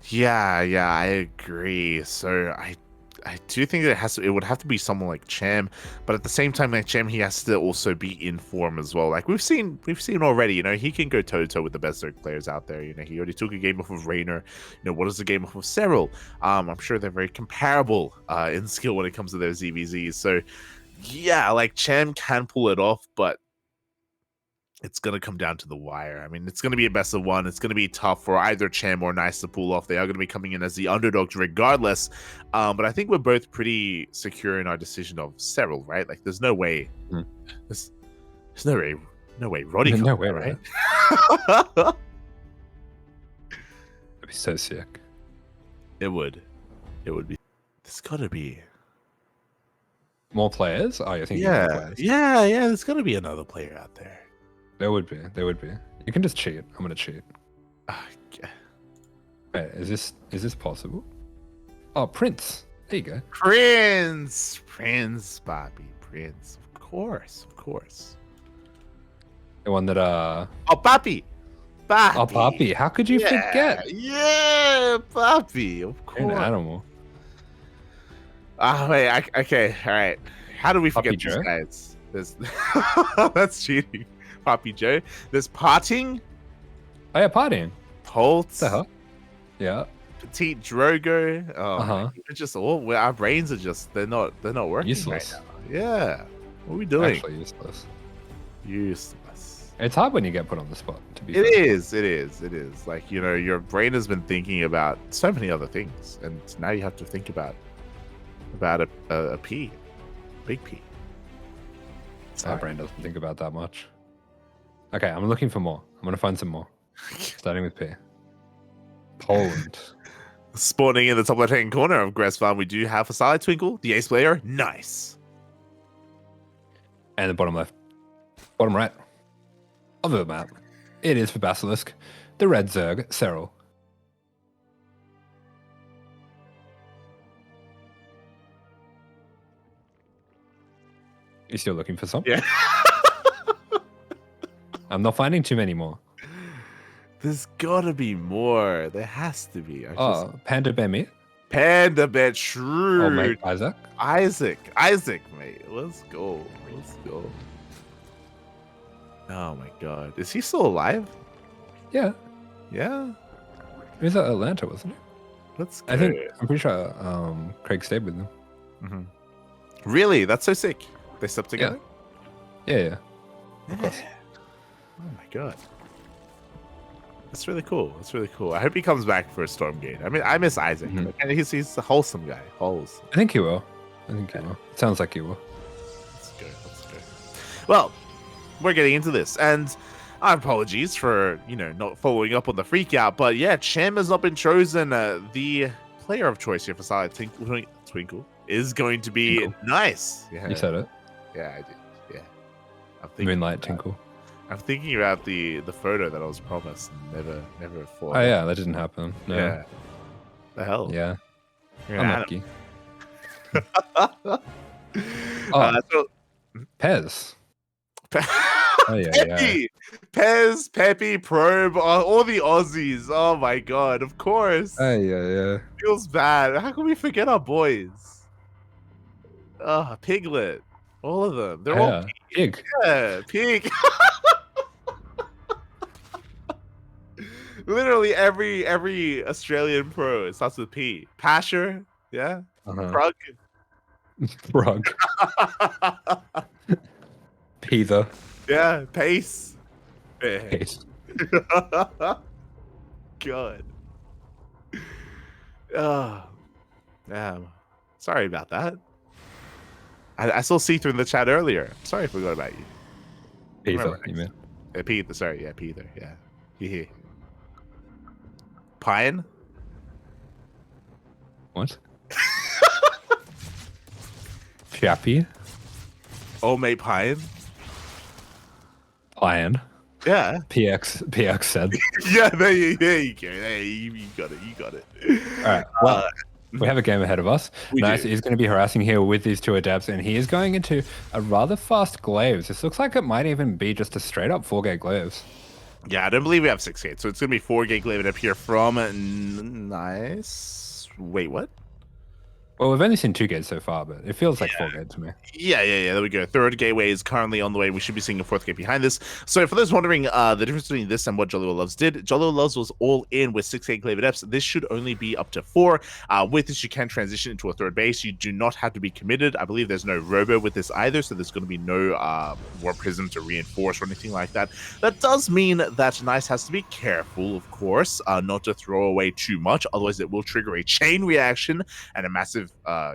Speaker 1: Yeah, I agree. So I do think that it would have to be someone like Cham, but at the same time, like Cham, he has to also be in form as well. Like we've seen already, you know, he can go toe to toe with the best Zerg players out there. You know, he already took a game off of Reynor. You know, what is the game off of Serral? I'm sure they're very comparable in skill when it comes to their ZVZs. So yeah, like Cham can pull it off, but it's going to come down to the wire. I mean, it's going to be a best of one. It's going to be tough for either Cham or Nice to pull off. They are going to be coming in as the underdogs regardless. But I think we're both pretty secure in our decision of Serral, right? Like, there's no way. There's no way Roddy
Speaker 2: No
Speaker 1: comes
Speaker 2: way,
Speaker 1: out,
Speaker 2: right?
Speaker 1: right?
Speaker 2: That'd be so sick.
Speaker 1: It would be. There's got to be.
Speaker 2: More players? Oh, you're thinking more players.
Speaker 1: Yeah. There's got to be another player out there.
Speaker 2: There would be. You can just cheat. I'm gonna cheat.
Speaker 1: Okay.
Speaker 2: Wait, is this possible? Oh, Prince. There you go.
Speaker 1: Prince, Bobby, Prince. Of course.
Speaker 2: The one that
Speaker 1: Oh, Papi.
Speaker 2: Oh, Papi. How could you forget?
Speaker 1: Yeah, Papi. Of course.
Speaker 2: An animal.
Speaker 1: Wait. Okay. All right. How do we forget
Speaker 2: Papi
Speaker 1: these
Speaker 2: Joe?
Speaker 1: guys? That's cheating. Papi Joe. There's Parting.
Speaker 2: Oh yeah, partying.
Speaker 1: Holt.
Speaker 2: What the hell? Yeah.
Speaker 1: Petite Drogo. Oh, it's just all our brains are just they're not working
Speaker 2: Useless.
Speaker 1: right now. Yeah. What are we doing?
Speaker 2: Actually useless.
Speaker 1: Useless.
Speaker 2: It's hard when you get put on the spot, to be
Speaker 1: It
Speaker 2: fair.
Speaker 1: is. Like, you know, your brain has been thinking about so many other things, and now you have to think about a P, big P.
Speaker 2: My brain doesn't think about that much. Okay, I'm looking for more. I'm gonna find some more. Starting with P. Poland.
Speaker 1: Spawning in the top left-hand corner of Grass Farm, we do have a Starlight Twinkle, the ace player. Nice.
Speaker 2: And the bottom right of the map, it is for Basilisk, the red Zerg, Serral. You still looking for some?
Speaker 1: Yeah.
Speaker 2: I'm not finding too many more.
Speaker 1: There's gotta be more. There has to be.
Speaker 2: Panda Bemi.
Speaker 1: Panda Bet Shrewd.
Speaker 2: Oh, mate, Isaac.
Speaker 1: Isaac, mate. Let's go. Oh my god. Is he still alive?
Speaker 2: Yeah.
Speaker 1: Yeah.
Speaker 2: He was at Atlanta, wasn't he?
Speaker 1: Let's go.
Speaker 2: I'm pretty sure Craig stayed with them.
Speaker 1: Really? That's so sick. They slept together?
Speaker 2: Yeah.
Speaker 1: Of course. Oh my god. That's really cool. I hope he comes back for a Stormgate. I mean, I miss Isaac. And he's a wholesome guy. Wholesome.
Speaker 2: I think he will. It sounds like he will.
Speaker 1: Let's go. Well, we're getting into this, and apologies for not following up on the freak out, but yeah, Cham has not been chosen. The player of choice here for Starlight Twinkle is going to be Nice. Yeah.
Speaker 2: You said it.
Speaker 1: Yeah, I did. Yeah.
Speaker 2: Moonlight Tinkle.
Speaker 1: I'm thinking about the photo that I was promised and never thought.
Speaker 2: Oh yeah, that didn't happen. No.
Speaker 1: Yeah. The hell.
Speaker 2: Yeah.
Speaker 1: You're
Speaker 2: I'm
Speaker 1: an
Speaker 2: lucky. Pez. Oh yeah,
Speaker 1: Peppy, Pez, Peppy, Probe, all the Aussies. Oh my god, of course.
Speaker 2: Yeah.
Speaker 1: Feels bad. How can we forget our boys? Piglet. All of them. They're all
Speaker 2: Yeah, pig.
Speaker 1: yeah, pig. Literally every Australian pro starts with P. Pasher, yeah.
Speaker 2: Uh-huh.
Speaker 1: Prug.
Speaker 2: Frog. Peter.
Speaker 1: Yeah, Pace. Eh.
Speaker 2: Case.
Speaker 1: God. Oh, yeah. Sorry about that. I saw see-through in the chat earlier. Sorry I forgot about you.
Speaker 2: Peter, you mean?
Speaker 1: Peter, sorry, yeah, Peter, yeah. Hee. Pine?
Speaker 2: What? Chappie?
Speaker 1: Oh, mate, Pine?
Speaker 2: Lion.
Speaker 1: Yeah.
Speaker 2: PX said.
Speaker 1: Yeah, there you go. Hey, you got it. You got it.
Speaker 2: All right. Well, we have a game ahead of us. Nice
Speaker 1: do.
Speaker 2: is going to be harassing here with these two adepts, and he is going into a rather fast glaives. This looks like it might even be just a straight up 4-gate glaives.
Speaker 1: Yeah, I don't believe we have 6 gates, so it's gonna be 4-gate glaive up here from nice. Wait, what?
Speaker 2: Well, we've only seen 2 gates so far, but it feels like 4 gates to me.
Speaker 1: Yeah. There we go. Third gateway is currently on the way. We should be seeing a 4th gate behind this. So for those wondering, the difference between this and what JoliwaLoves did, JoliwaLoves was all in with 6-gate glaive adepts. This should only be up to 4. With this, you can transition into a third base. You do not have to be committed. I believe there's no robo with this either, so there's going to be no warp prism to reinforce or anything like that. That does mean that Nice has to be careful, of course, not to throw away too much. Otherwise, it will trigger a chain reaction and a massive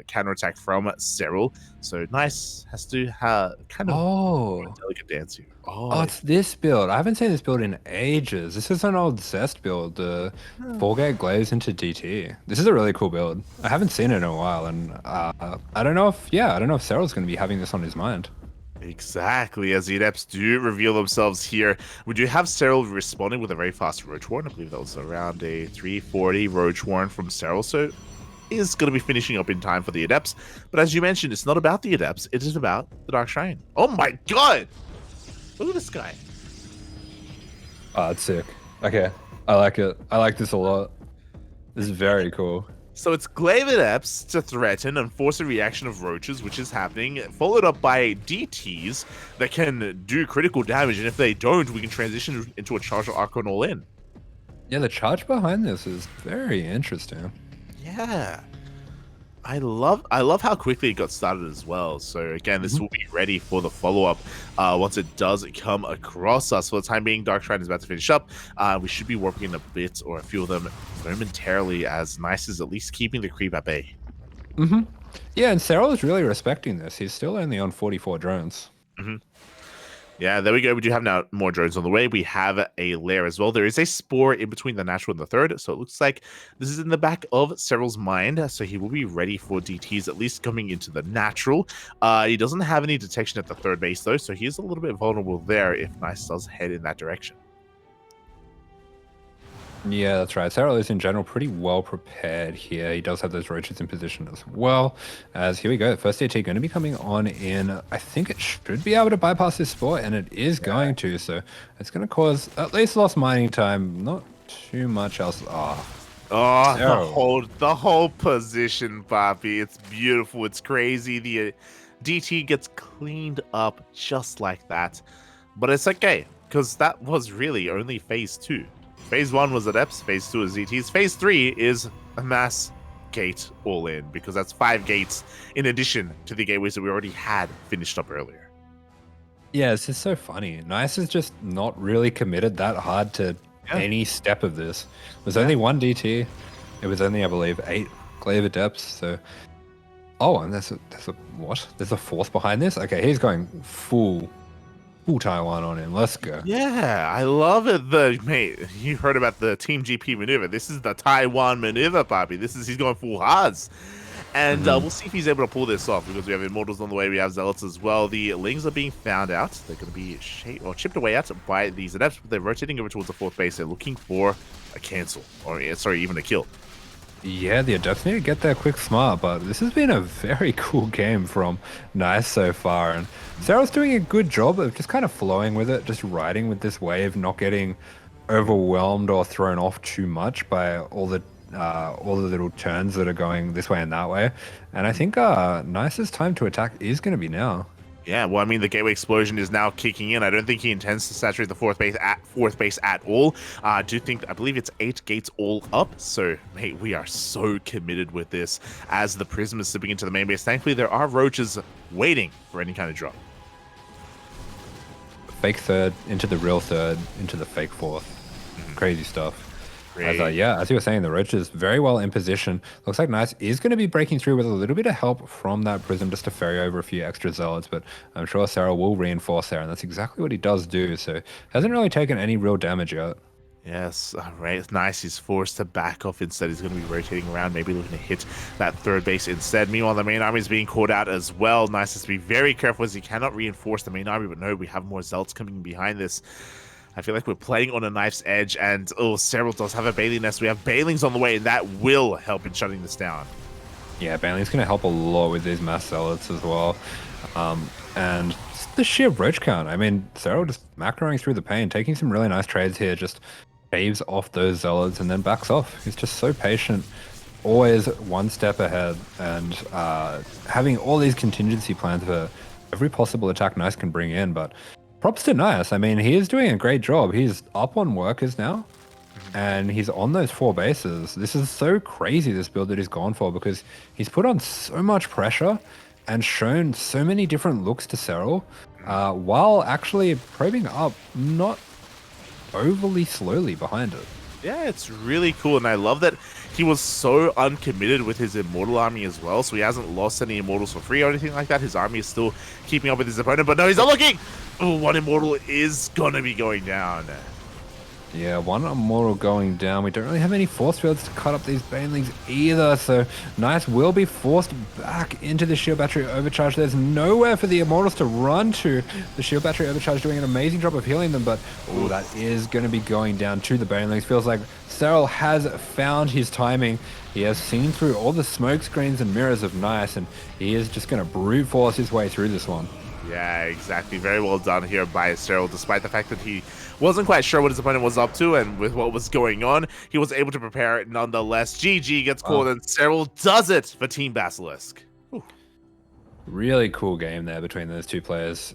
Speaker 1: counterattack from Serral. So Nice has to have kind of a delicate dance here.
Speaker 2: Oh, it's this build. I haven't seen this build in ages. This is an old Zest build, the 4-gate glaives into DT. This is a really cool build. I haven't seen it in a while, and I don't know if Serral's going to be having this on his mind.
Speaker 1: Exactly, as the adepts do reveal themselves here. We do have Serral responding with a very fast Roach Warren. I believe that was around a 340 Roach Warren from Serral, so is going to be finishing up in time for the adepts. But as you mentioned, it's not about the adepts, it is about the Dark Shrine. Oh my god! Look at this guy.
Speaker 2: Oh, it's sick. Okay, I like it. I like this a lot. This is very cool.
Speaker 1: So it's Glaive Adepts to threaten and force a reaction of Roaches, which is happening, followed up by DTs that can do critical damage, and if they don't, we can transition into a Charge Archon all in.
Speaker 2: Yeah, the charge behind this is very interesting.
Speaker 1: Yeah. I love how quickly it got started as well. So again, this will be ready for the follow-up once it does come across us. For the time being, Dark Shrine is about to finish up. We should be warping in a bit or a few of them momentarily, as Nice is at least keeping the creep at bay.
Speaker 2: Yeah, and Serral is really respecting this. He's still only on 44 drones.
Speaker 1: Yeah, there we go. We do have now more drones on the way. We have a lair as well. There is a spore in between the natural and the third, so it looks like this is in the back of Serral's mind, so he will be ready for DTs, at least coming into the natural. He doesn't have any detection at the third base, though, so he is a little bit vulnerable there if Nice does head in that direction.
Speaker 2: Yeah, that's right. Serral is in general pretty well prepared here. He does have those roaches in position as well. As here we go, first DT going to be coming on in. I think it should be able to bypass this sport, and it is going to. So it's going to cause at least lost mining time. Not too much else.
Speaker 1: The whole position, Poppy. It's beautiful. It's crazy. The DT gets cleaned up just like that, but it's okay because that was really only phase 2. Phase 1 was Adepts, Phase 2 is ZTs, Phase 3 is a mass gate all in, because that's 5 gates in addition to the gateways that we already had finished up earlier.
Speaker 2: Yeah, it's just so funny. Nice is just not really committed that hard to any step of this. It was only 1 DT. It was only, I believe, 8 Glaive Adepts, so... Oh, and there's a what? There's a 4th behind this? Okay, he's going full Taiwan on him. Let's go.
Speaker 1: Yeah, I love it. Mate, you heard about the Team GP maneuver. This is the Taiwan maneuver, Poppy. He's going full hards. And we'll see if he's able to pull this off, because we have Immortals on the way. We have Zealots as well. The Lings are being found out. They're going to be chipped away at by these Adepts, but they're rotating over towards the 4th base. They're looking for a cancel, or sorry, even a kill.
Speaker 2: Yeah, the Adepts need to get there quick smart, but this has been a very cool game from Nice so far, and Serral's doing a good job of just kind of flowing with it, just riding with this wave, not getting overwhelmed or thrown off too much by all the all the little turns that are going this way and that way. And I think Nice's time to attack is going to be now.
Speaker 1: Yeah, well, I mean, the gateway explosion is now kicking in. I don't think he intends to saturate the fourth base at all. I believe it's 8 gates all up. So, mate, we are so committed with this as the Prism is slipping into the main base. Thankfully, there are roaches waiting for any kind of drop.
Speaker 2: Fake third into the real third into the fake fourth. Crazy stuff. As you were saying, the Roach is very well in position. Looks like Nice is going to be breaking through with a little bit of help from that Prism just to ferry over a few extra Zealots, but I'm sure Serral will reinforce there, and that's exactly what he does do, so hasn't really taken any real damage yet.
Speaker 1: Yes, right. Nice. He's forced to back off instead. He's going to be rotating around, maybe looking to hit that third base instead. Meanwhile, the main army is being caught out as well. Nice has to be very careful as he cannot reinforce the main army, but no, we have more Zealots coming behind this. I feel like we're playing on a knife's edge, and Serral does have a Bailey nest. We have Bailings on the way, and that will help in shutting this down.
Speaker 2: Yeah, Bailey's going to help a lot with these mass Zealots as well. And the sheer Roach count. I mean, Serral just macroing through the pain, taking some really nice trades here, just shaves off those Zealots and then backs off. He's just so patient, always one step ahead, and having all these contingency plans for every possible attack Nice can bring in, but props to Nice. I mean, he is doing a great job. He's up on workers now, and he's on those 4 bases. This is so crazy, this build that he's gone for, because he's put on so much pressure and shown so many different looks to Serral, while actually probing up not overly slowly behind it.
Speaker 1: Yeah, it's really cool, and I love that he was so uncommitted with his Immortal army as well, so he hasn't lost any Immortals for free or anything like that. His army is still keeping up with his opponent, but no, he's not looking! Oh, one Immortal is gonna be going down.
Speaker 2: Yeah, one Immortal going down. We don't really have any force fields to cut up these Banelings either, so Nice will be forced back into the Shield Battery Overcharge. There's nowhere for the Immortals to run to. The Shield Battery Overcharge doing an amazing job of healing them, but that is going to be going down to the Banelings. Feels like Serral has found his timing. He has seen through all the smoke screens and mirrors of Nice, and he is just going to brute force his way through this one.
Speaker 1: Yeah, exactly. Very well done here by Serral, despite the fact that he wasn't quite sure what his opponent was up to, and with what was going on, he was able to prepare it nonetheless. GG gets called, and Serral does it for Team Basilisk. Ooh.
Speaker 2: Really cool game there between those two players.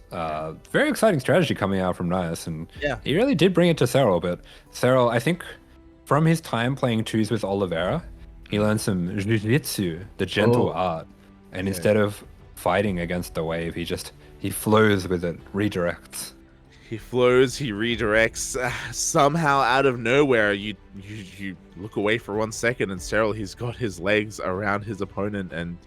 Speaker 2: Very exciting strategy coming out from Nice, and he really did bring it to Serral, but Serral, I think, from his time playing twos with Oliveira, he learned some Jiu-Jitsu, the gentle art, and instead of fighting against the wave, he flows with it, redirects.
Speaker 1: He flows, he redirects. Somehow out of nowhere, you look away for 1 second, and Serral, he's got his legs around his opponent, and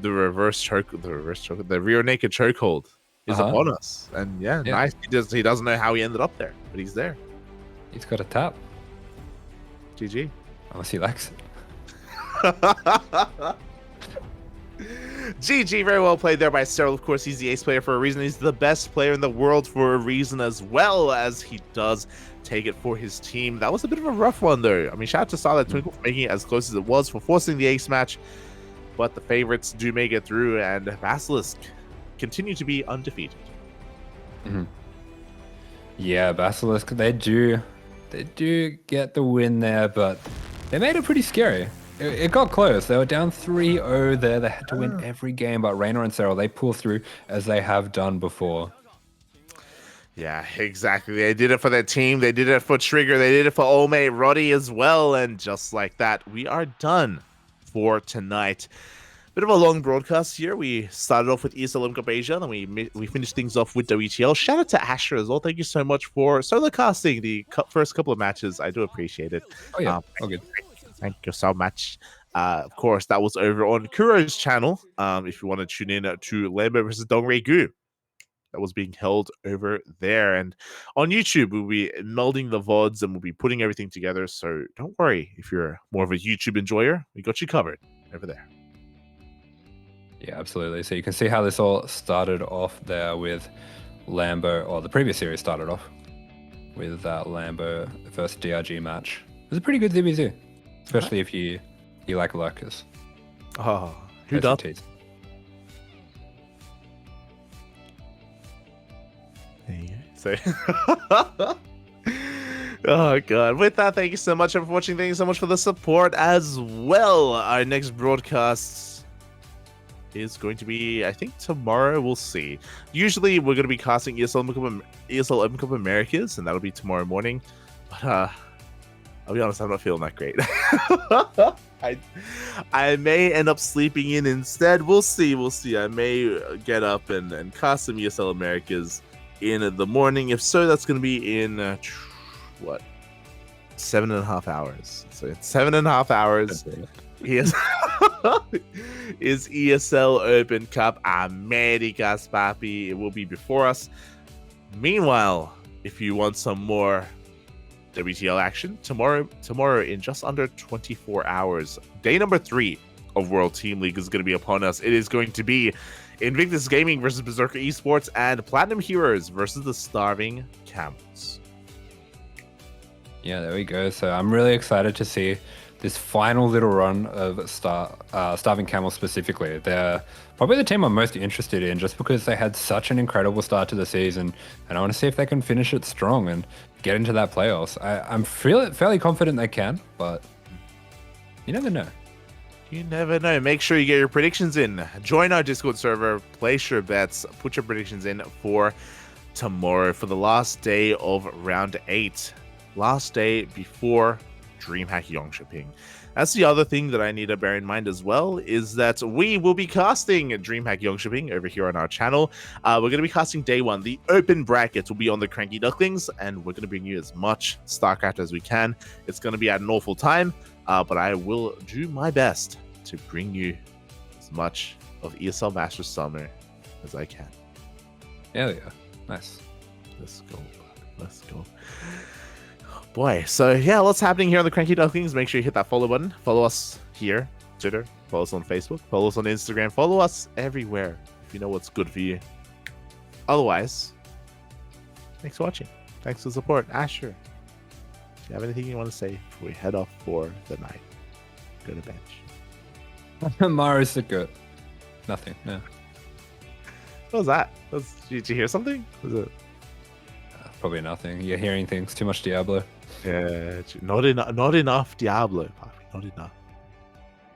Speaker 1: the rear naked chokehold is upon us. And Nice. He doesn't know how he ended up there, but he's there.
Speaker 2: He's got a tap.
Speaker 1: GG.
Speaker 2: Unless he likes it.
Speaker 1: GG, very well played there by Serral. Of course, he's the ace player for a reason. He's the best player in the world for a reason as well, as he does take it for his team. That was a bit of a rough one, though. I mean, shout out to Starlight Twinkle for making it as close as it was, for forcing the ace match. But the favorites do make it through, and Basilisk continue to be undefeated.
Speaker 2: Yeah, Basilisk, they do get the win there, but they made it pretty scary. It got close. They were down 3-0 there. They had to win every game, but Reynor and Serral, they pull through as they have done before.
Speaker 1: Yeah, exactly. They did it for their team. They did it for Trigger. They did it for old mate Roddy as well. And just like that, we are done for tonight. Bit of a long broadcast here. We started off with ESL Cup Asia, then we finished things off with WTL. Shout out to Asher as well. Thank you so much for solo casting the first couple of matches. I do appreciate it.
Speaker 2: Oh yeah, all good.
Speaker 1: Thank you so much. Of course, that was over on Kuro's channel. If you want to tune in to Lambo versus Dongray Gu, that was being held over there. And on YouTube, we'll be melding the VODs and we'll be putting everything together. So don't worry if you're more of a YouTube enjoyer. We got you covered over there.
Speaker 2: Yeah, absolutely. So you can see how this all started off there with Lambo, or the previous series started off with Lambo versus DRG match. It was a pretty good ZBZ. Especially if you like lurkers.
Speaker 1: Oh, who does? There you go. So Oh god. With that, thank you so much for watching. Thank you so much for the support as well. Our next broadcast is going to be, I think, tomorrow. We'll see. Usually we're going to be casting ESL Open Cup Americas, and that'll be tomorrow morning. But I'll be honest, I'm not feeling that great. I may end up sleeping in instead. We'll see. We'll see. I may get up and cast some ESL Americas in the morning. If so, that's going to be in what, 7.5 hours. So it's 7.5 hours. Is ESL Open Cup Americas, papi. It will be before us. Meanwhile, if you want some more WTL action, tomorrow in just under 24 hours, day number 3 of World Team League is going to be upon us. It is going to be Invictus Gaming versus Berserker Esports and Platinum Heroes versus the Starving Camels.
Speaker 2: Yeah, there we go. So I'm really excited to see this final little run of Starving Camels specifically. They're probably the team I'm most interested in just because they had such an incredible start to the season, and I want to see if they can finish it strong and get into that playoffs. I'm fairly confident they can, but you never know.
Speaker 1: You never know. Make sure you get your predictions in. Join our Discord server, place your bets, put your predictions in for tomorrow for the last day of round 8. Last day before DreamHack Yongshipping. That's the other thing that I need to bear in mind as well, is that we will be casting DreamHack Yongshipping over here on our channel. We're going to be casting day 1. The open brackets will be on the CranKy Ducklings, and we're going to bring you as much StarCraft as we can. It's going to be at an awful time, but I will do my best to bring you as much of ESL Masters Summer as I can.
Speaker 2: Yeah, nice.
Speaker 1: Let's go. Let's go. Boy, so yeah, what's happening here on the CranKy Ducklings? Make sure you hit that follow button. Follow us here, Twitter. Follow us on Facebook. Follow us on Instagram. Follow us everywhere if you know what's good for you. Otherwise, thanks for watching. Thanks for the support. Asher, do you have anything you want to say before we head off for the night? Go to bench.
Speaker 2: Mario good. Nothing. No.
Speaker 1: What was that? Did you hear something? Was it?
Speaker 2: Probably nothing. You're hearing things. Too much Diablo.
Speaker 1: Yeah, not enough Diablo, papi. Not enough.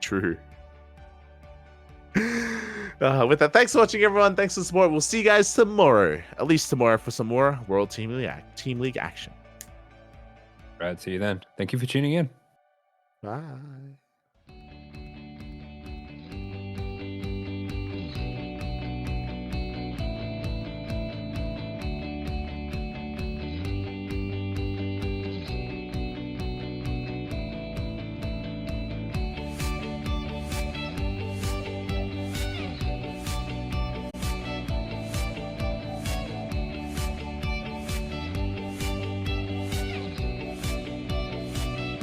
Speaker 1: True. With that, thanks for watching, everyone. Thanks for the support. We'll see you guys tomorrow. At least tomorrow for some more World Team League action.
Speaker 2: Right. See you then. Thank you for tuning in.
Speaker 1: Bye.